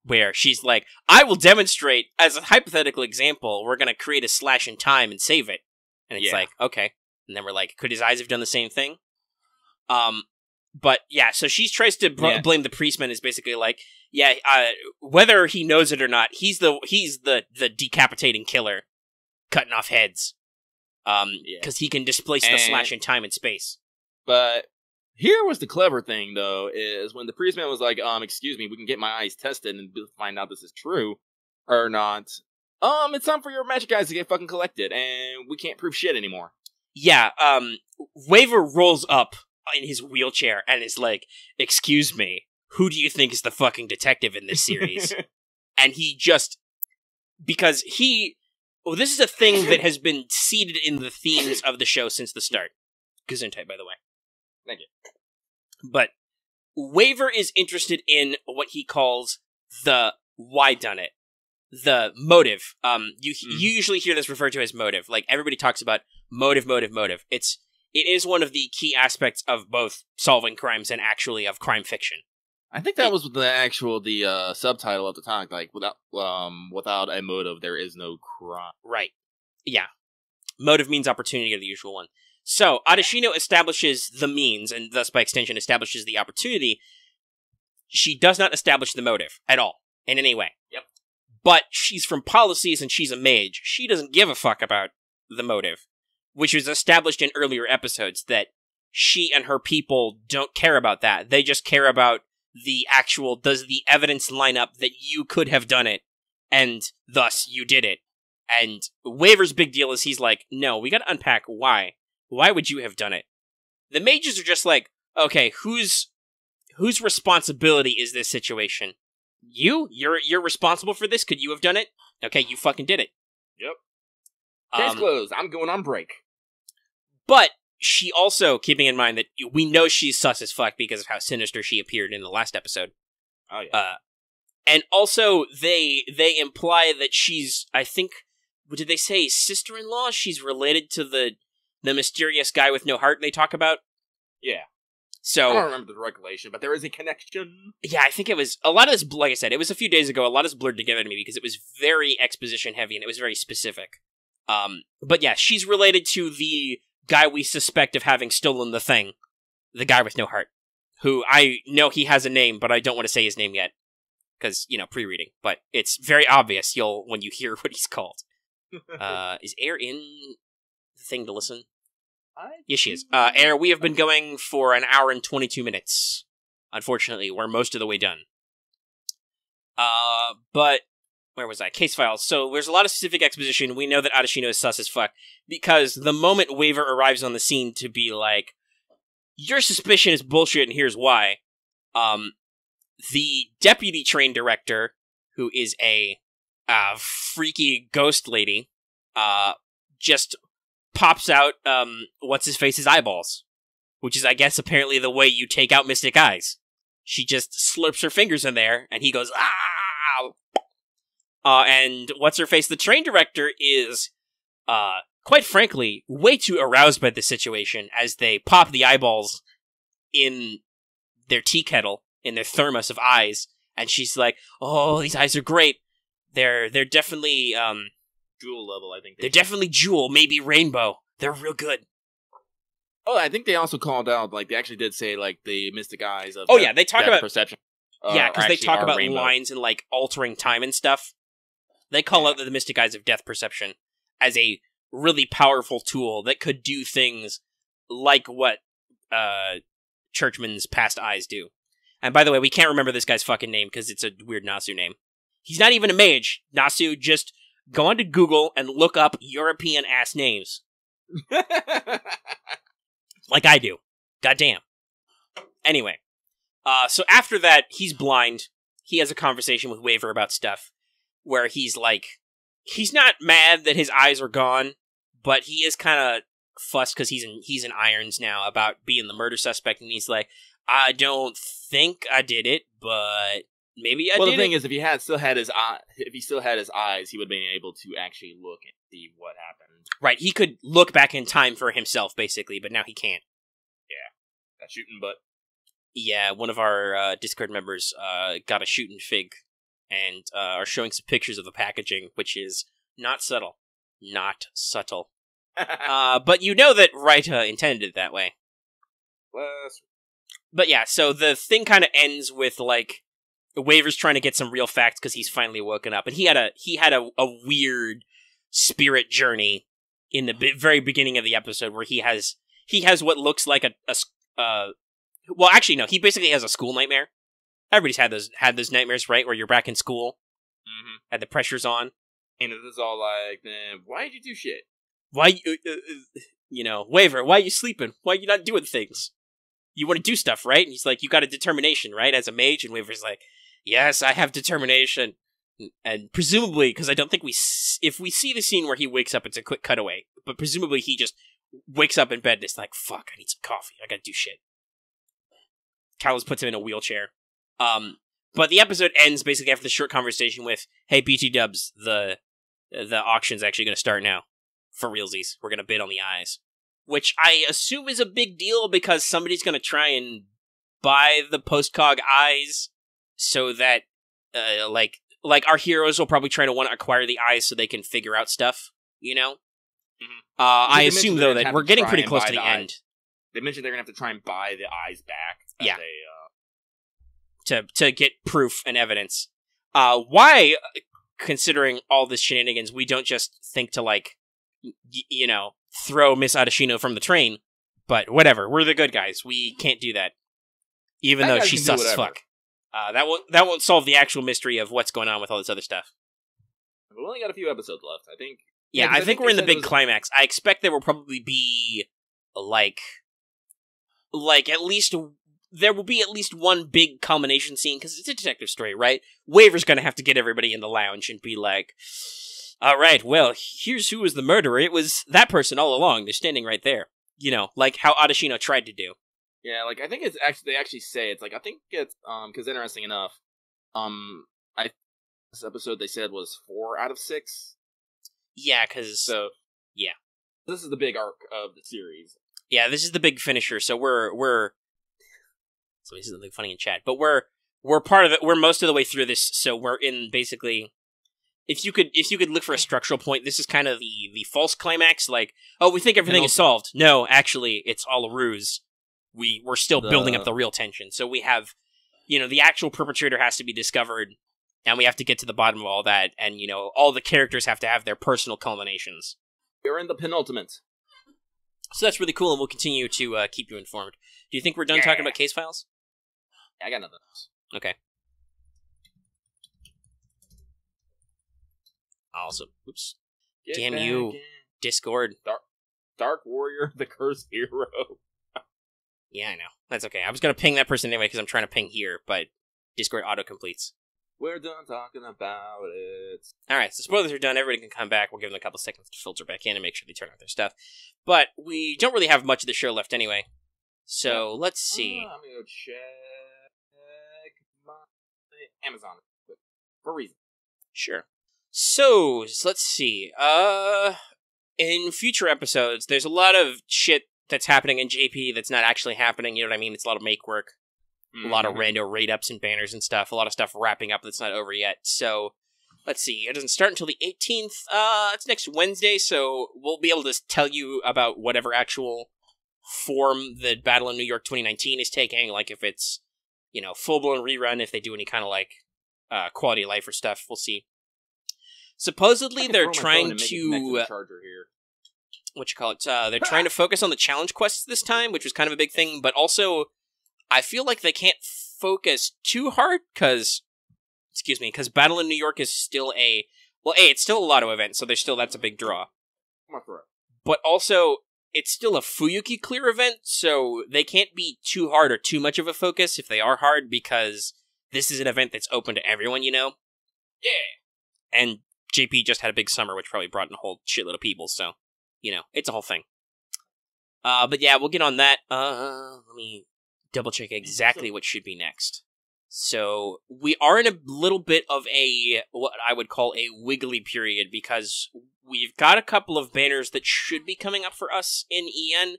Where she's like, I will demonstrate, as a hypothetical example, we're going to create a slash in time and save it. And it's like, okay. And then we're like, could his eyes have done the same thing? But yeah, so she tries to blame the priestman, is basically like, whether he knows it or not, he's the decapitating killer, cutting off heads. Because he can displace the slash in time and space. But here was the clever thing, though, is when the priestman was like, excuse me, we can get my eyes tested and find out this is true or not. It's time for your magic guys to get fucking collected, and we can't prove shit anymore. Yeah, Waver rolls up in his wheelchair and is like, excuse me, who do you think is the fucking detective in this series? And he just, because this is a thing that has been seeded in the themes of the show since the start. Gesundheit, by the way. Thank you. But Waver is interested in what he calls the why done it. The motive. You usually hear this referred to as motive. Like, everybody talks about motive. It is one of the key aspects of both solving crimes and actually of crime fiction. I think that was the subtitle at the time. Like, without a motive, there is no crime. Right. Yeah. Motive means opportunity, are the usual one. So, Adashino establishes the means, and thus by extension establishes the opportunity. She does not establish the motive at all, in any way. Yep. But she's from policies and she's a mage. She doesn't give a fuck about the motive, which was established in earlier episodes, that she and her people don't care about that. They just care about the actual, does the evidence line up that you could have done it, and thus you did it. And Waver's big deal is he's like, no, we gotta unpack why. Why would you have done it? The mages are just like, okay, whose responsibility is this situation? You're responsible for this? Could you have done it? Okay, you fucking did it. Yep. Case closed. I'm going on break. But she also, keeping in mind that we know she's sus as fuck because of how sinister she appeared in the last episode. Oh, yeah. And also, they imply that she's, I think, what did they say, sister-in-law? She's related to the mysterious guy with no heart they talk about? Yeah. So, I don't remember the regulation, but there is a connection. Yeah, I think it was, a lot of this, like I said, it was a few days ago, a lot of this blurred together to me because it was very exposition heavy and it was very specific. But yeah, she's related to the guy we suspect of having stolen the thing. The guy with no heart. Who I know he has a name, but I don't want to say his name yet. Because, pre-reading. But it's very obvious when you hear what he's called. Is Air in the thing to listen? Yes, she is. Air, we have been going for an hour and 22 minutes. Unfortunately, we're most of the way done. But where was I? Case files. So there's a lot of specific exposition. We know that Adashino is sus as fuck. Because the moment Waver arrives on the scene to be like, your suspicion is bullshit and here's why. The deputy train director, who is a freaky ghost lady, just pops out what's-his-face's eyeballs. Which is, I guess, apparently the way you take out Mystic Eyes. She just slurps her fingers in there, and he goes, ah! And what's-her-face, the train director, is, quite frankly, way too aroused by the situation as they pop the eyeballs in their tea kettle, in their thermos of eyes, and she's like, oh, these eyes are great. They're definitely, jewel level, I think. They're definitely jewel, maybe rainbow. They're real good. Oh, I think they also called out, they actually did say, the mystic eyes of they talk about perception. Yeah, because they talk about rainbow. lines and, altering time and stuff. They call out the mystic eyes of death perception as a really powerful tool that could do things like what Churchman's past eyes do. And by the way, we can't remember this guy's fucking name because it's a weird Nasu name. He's not even a mage. Nasu, just go onto Google and look up European-ass names. Like I do. Goddamn. Anyway. So after that, he's blind. He has a conversation with Waver about stuff where he's not mad that his eyes are gone, but he is kind of fussed because he's in irons now about being the murder suspect, and he's like, I don't think I did it, but maybe I did. Well, the thing is, if he still had his eyes, he would have been able to actually look and see what happened. Right, he could look back in time for himself, basically, but now he can't. Yeah, that shooting butt. Yeah, one of our Discord members got a shooting fig and are showing some pictures of the packaging, which is not subtle. Not subtle. But you know that Raita intended it that way. But yeah, so the thing kind of ends with, Waver's trying to get some real facts because he's finally woken up. And he had a weird spirit journey in the very beginning of the episode where he has what looks like well, actually, no, he basically has a school nightmare. Everybody's had those nightmares, right? Where you're back in school, and the pressure's on. And it's all like, man, why did you do shit? Why, Waver, why are you sleeping? Why are you not doing things? You want to do stuff, right? And he's like, you got a determination, right? As a mage, and Waver's like, yes, I have determination. And presumably, because I don't think if we see the scene where he wakes up, it's a quick cutaway. But presumably he just wakes up in bed and it's like, fuck, I need some coffee. I gotta do shit. Callus puts him in a wheelchair. But the episode ends basically after the short conversation with, hey, BT Dubs, the auction's actually gonna start now. For realsies. We're gonna bid on the eyes. Which I assume is a big deal because somebody's gonna try and buy the postcog eyes so that, our heroes will probably try to want to acquire the eyes so they can figure out stuff, I assume, though, that we're getting pretty close to the end. They mentioned they're going to have to try and buy the eyes back. Yeah. To get proof and evidence. Why, considering all this shenanigans, we don't just think to, throw Miss Adashino from the train? But whatever, we're the good guys. We can't do that. Even though she's sus as fuck. That won't solve the actual mystery of what's going on with all this other stuff. We've only got a few episodes left, I think. Yeah, I think we're in the big climax. I expect there will probably be, at least, there will be at least one big culmination scene, because it's a detective story, right? Waver's gonna have to get everybody in the lounge and be like, alright, well, here's who was the murderer. It was that person all along. They're standing right there. Like how Adashino tried to do. Yeah, I think it's actually, they actually say, I think it's, because interesting enough, this episode they said was 4 out of 6. Yeah, because... So, yeah. This is the big arc of the series. Yeah, this is the big finisher, so we're... So this is something funny in chat, but we're part of it, we're most of the way through this, so we're in, basically... if you could look for a structural point, this is kind of the false climax. Like, oh, we think everything is solved. No, actually, it's all a ruse. We're still building up the real tension. So we have, the actual perpetrator has to be discovered, and we have to get to the bottom of all that. And all the characters have to have their personal culminations. You're in the penultimate. So that's really cool, and we'll continue to keep you informed. Do you think we're done talking about case files? Yeah, I got nothing else. Okay. Awesome. Oops. Damn you, Discord. Dark Warrior, the cursed hero. Yeah, I know. That's okay. I was going to ping that person anyway because I'm trying to ping here, but Discord auto-completes. We're done talking about it. Alright, so spoilers are done. Everybody can come back. We'll give them a couple seconds to filter back in and make sure they turn off their stuff. But we don't really have much of the show left anyway. So, let's see. I'm going to check my Amazon for a reason. Sure. So, let's see. In future episodes, there's a lot of shit that's happening in JP that's not actually happening, you know what I mean? It's a lot of make work. A lot of rando raid-ups and banners and stuff. A lot of stuff wrapping up that's not over yet. So, let's see. It doesn't start until the 18th. It's next Wednesday, so we'll be able to tell you about whatever actual form the Battle in New York 2019 is taking. Like, if it's, full-blown rerun, if they do any kind of, quality of life or stuff. We'll see. Supposedly, they're trying to... they're trying to focus on the challenge quests this time, which was kind of a big thing, but also... I feel like they can't focus too hard, because Battle in New York is still it's still a Lotto event, so that's a big draw. But also, it's still a Fuyuki clear event, so they can't be too hard or too much of a focus if they are hard, because this is an event that's open to everyone, Yeah! And JP just had a big summer, which probably brought in a whole shitload of people, so, it's a whole thing. But yeah, we'll get on that. Let me... double check exactly what should be next. So, we are in a little bit of what I would call a wiggly period, because we've got a couple of banners that should be coming up for us in EN,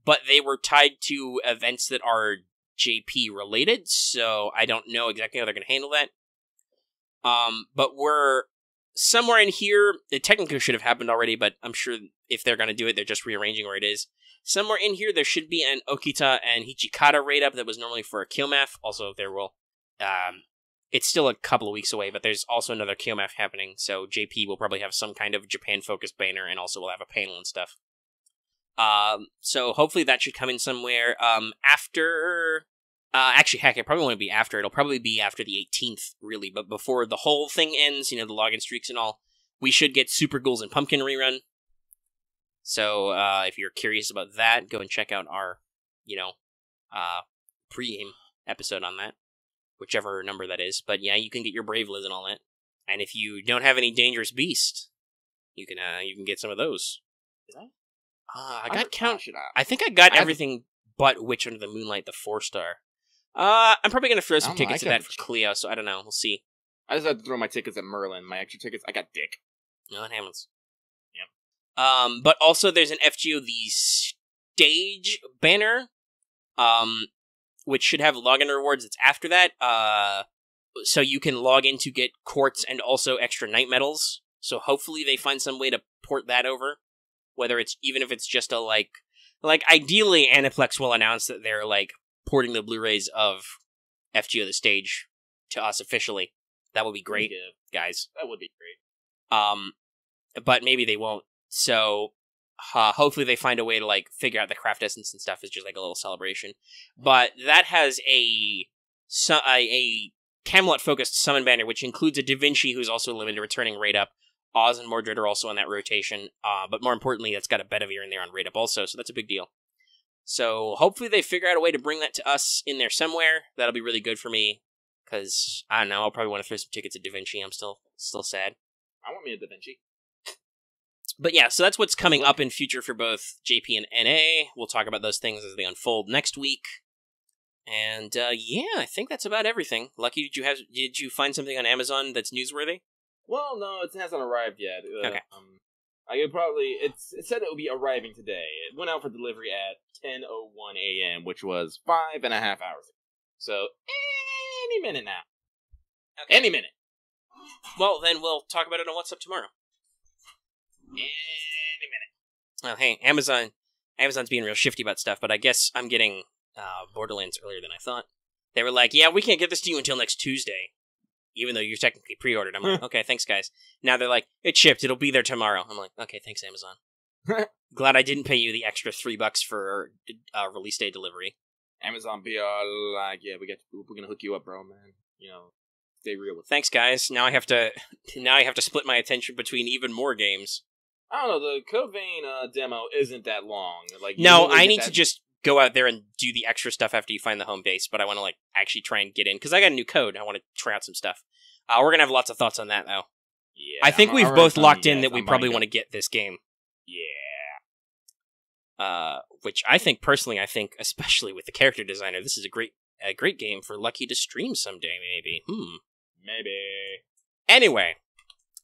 but they were tied to events that are JP related, so I don't know exactly how they're going to handle that. But we're somewhere in here. It technically should have happened already, but I'm sure if they're going to do it, they're just rearranging where it is. Somewhere in here, there should be an Okita and Hichikata raid-up that was normally for a Killmath. Also, there will... it's still a couple of weeks away, but there's also another Killmath happening, so JP will probably have some kind of Japan-focused banner, and also we'll have a panel and stuff. So hopefully that should come in somewhere. After... actually, heck, it probably won't be after. It'll probably be after the 18th, really, but before the whole thing ends, the login streaks and all, we should get Super Ghouls and Pumpkin rerun. So, if you're curious about that, go and check out our, pre-game episode on that. Whichever number that is. But yeah, you can get your Brave Liz and all that. And if you don't have any Dangerous Beast, you can get some of those. Did I? I think I got everything but Witch Under the Moonlight, the 4-star. I'm probably going to throw some tickets at that for Cleo, so I don't know. We'll see. I just had to throw my tickets at Merlin. My extra tickets, I got dick. No, it happens. But also there's an FGO the stage banner, which should have login rewards. It's after that, so you can log in to get quartz and also extra night medals. So hopefully they find some way to port that over, even if it's just a ideally Aniplex will announce that they're porting the Blu-rays of FGO the stage to us officially. That would be great, guys. That would be great. But maybe they won't. So, hopefully they find a way to, figure out the craft essence and stuff is just, a little celebration. But that has a Camelot-focused summon banner, which includes a Da Vinci, who's also a limited returning raid-up. Oz and Mordred are also on that rotation. But more importantly, that's got a Bedivere in there on raid-up also, so that's a big deal. So, hopefully they figure out a way to bring that to us in there somewhere. That'll be really good for me. Because, I don't know, I'll probably want to throw some tickets at Da Vinci. I'm still sad. I want me a Da Vinci. But yeah, so that's what's coming up in future for both JP and NA. We'll talk about those things as they unfold next week. And yeah, I think that's about everything. Lucky, did you find something on Amazon that's newsworthy? Well, no, it hasn't arrived yet. Okay. It said it would be arriving today. It went out for delivery at 10:01 a.m., which was 5.5 hours ago. So, any minute now. Okay. Any minute. Well, then we'll talk about it on What's Up tomorrow. In a minute. Oh, hey, Amazon's being real shifty about stuff, but I guess I'm getting Borderlands earlier than I thought. They were like, yeah, we can't get this to you until next Tuesday, even though you're technically pre-ordered. I'm like, okay, thanks, guys. Now they're like, it's shipped. It'll be there tomorrow. I'm like, okay, thanks, Amazon. Glad I didn't pay you the extra $3 for release day delivery. Amazon be all like, yeah, we're gonna hook you up, bro, man. You know, stay real with it. Thanks, guys. Now I have to split my attention between even more games. I don't know, the Code Vein demo isn't that long. Like, no, I need to just go out there and do the extra stuff after you find the home base, but I want to like actually try and get in because I got a new code. I want to try out some stuff. We're gonna have lots of thoughts on that though. Yeah, I think we've both locked in that we probably want to get this game. Yeah. Which I think personally, especially with the character designer, this is a great game for Lucky to stream someday. Maybe. Maybe. Anyway,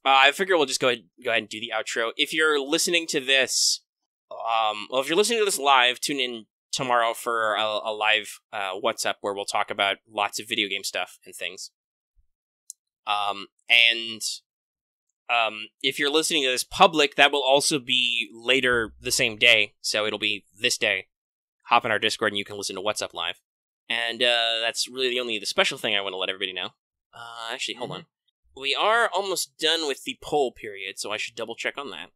I figure we'll just go ahead and do the outro. If you're listening to this, if you're listening to this live, tune in tomorrow for a live What's Up where we'll talk about lots of video game stuff and things. If you're listening to this public, that will also be later the same day, so it'll be this day. Hop in our Discord and you can listen to What's Up live. And that's really the special thing I want to let everybody know. Actually, hold on. We are almost done with the poll period, so I should double check on that.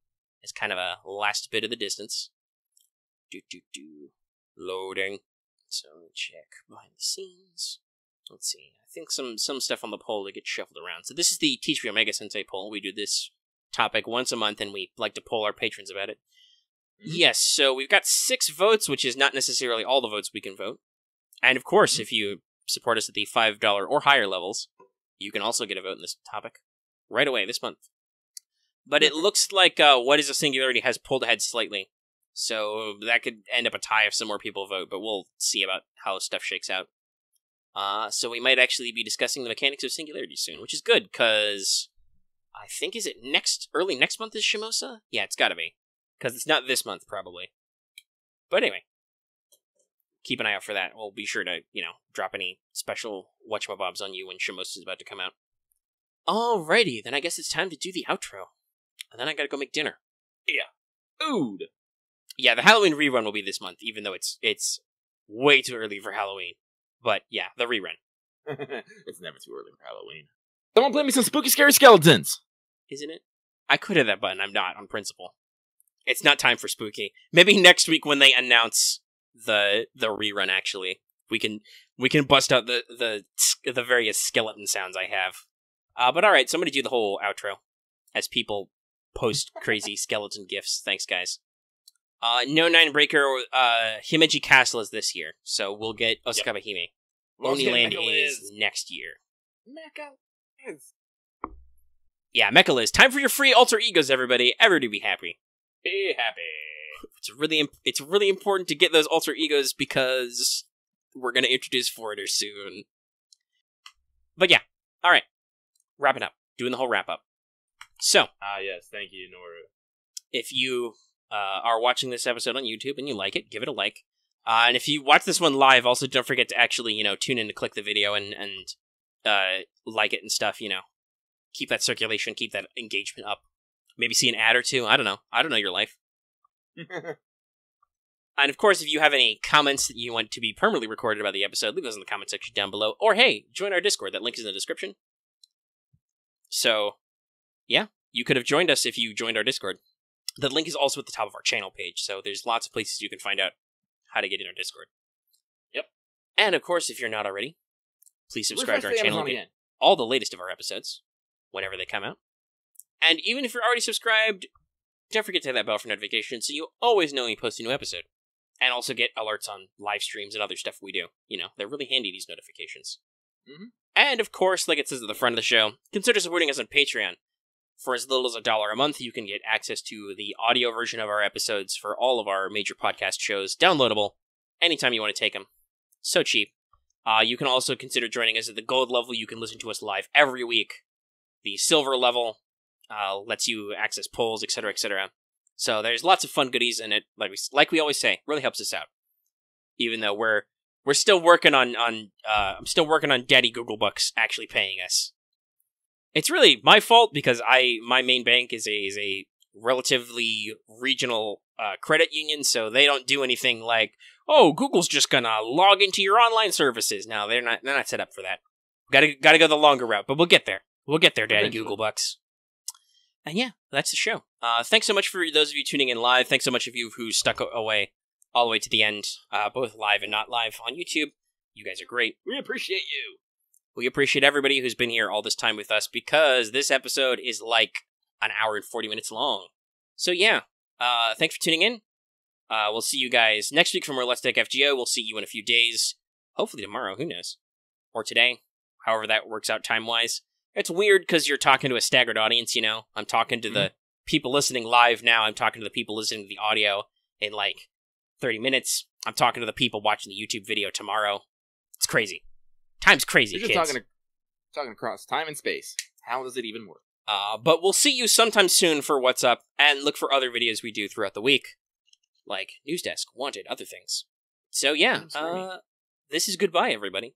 It's kind of a last bit of the distance. Loading. So check behind the scenes. Let's see. I think some stuff on the poll to get shuffled around. So this is the Teach Me Omega Sensei poll. We do this topic once a month, and we like to poll our patrons about it. Yes, so we've got 6 votes, which is not necessarily all the votes we can vote. And of course, if you support us at the $5 or higher levels, you can also get a vote in this topic right away this month. But it looks like What is a Singularity has pulled ahead slightly. So that could end up a tie if some more people vote, but we'll see about how stuff shakes out. So we might actually be discussing the mechanics of Singularity soon, which is good, because I think, is it early next month is Shimosa? Yeah, it's gotta be. Because it's not this month, probably. But anyway, keep an eye out for that. We'll be sure to, drop any special whatchamabobs on you when Shimosa is about to come out. Alrighty, then I guess it's time to do the outro. And then I gotta go make dinner. Yeah. Food! Yeah, the Halloween rerun will be this month, even though it's way too early for Halloween. But yeah, the rerun. It's never too early for Halloween. Someone play me some spooky, scary skeletons! Isn't it? I could have that button. I'm not, on principle. It's not time for spooky. Maybe next week when they announce the rerun, actually, we can bust out the various skeleton sounds I have. But alright, so I'm going to do the whole outro as people post crazy skeleton gifs. Thanks, guys. No 9 Breaker, Himeji Castle is this year, so we'll get Osaka Hime. Oniland is next year. Mecha is. Yeah, Mecha is. Time for your free alter egos, everybody. Everybody be happy. Be happy. It's really important to get those alter egos because we're going to introduce foreigners soon. But yeah, alright. Wrapping up. Doing the whole wrap up. So. Yes, thank you, Nora. If you are watching this episode on YouTube and you like it, give it a like. And if you watch this one live, also don't forget to actually, tune in to click the video and like it and stuff, Keep that circulation, keep that engagement up. Maybe see an ad or two. I don't know your life. And of course, if you have any comments that you want to be permanently recorded about the episode, leave those in the comment section down below. Or hey, join our Discord. That link is in the description. So, yeah, you could have joined us if you joined our Discord. The link is also at the top of our channel page, so there's lots of places you can find out how to get in our Discord. Yep. And of course, if you're not already, please subscribe to our channel and again. get all the latest of our episodes whenever they come out. And even if you're already subscribed, don't forget to hit that bell for notifications so you always know when we post a new episode. And also get alerts on live streams and other stuff we do. They're really handy, these notifications. Mm-hmm. And of course, like it says at the front of the show, consider supporting us on Patreon. For as little as $1 a month, you can get access to the audio version of our episodes for all of our major podcast shows, downloadable, anytime you want to take them. So cheap. You can also consider joining us at the gold level. You can listen to us live every week. The silver level lets you access polls, etc., etc. So there's lots of fun goodies, and it, like we always say, really helps us out. Even though we're still working on I'm still working on Daddy Google Bucks actually paying us. It's really my fault because my main bank is a relatively regional credit union, so they don't do anything like, oh, Google's just gonna log into your online services. No, they're not set up for that. Gotta go the longer route, but we'll get there. We'll get there, Daddy Google Bucks. And yeah, that's the show. Thanks so much for those of you tuning in live. Thanks so much of you who stuck away all the way to the end, both live and not live on YouTube. You guys are great. We appreciate you. We appreciate everybody who's been here all this time with us because this episode is like an hour and 40 minutes long. So yeah, thanks for tuning in. We'll see you guys next week for more Let's Take FGO. We'll see you in a few days. Hopefully tomorrow, who knows? Or today, however that works out time-wise. It's weird because you're talking to a staggered audience, you know? I'm talking to the people listening live now. I'm talking to the people listening to the audio in like 30 minutes. I'm talking to the people watching the YouTube video tomorrow. It's crazy. Time's crazy, You're just talking across time and space. How does it even work? But we'll see you sometime soon for What's Up, and look for other videos we do throughout the week. Like News Desk, Wanted, other things. So yeah, this is goodbye, everybody.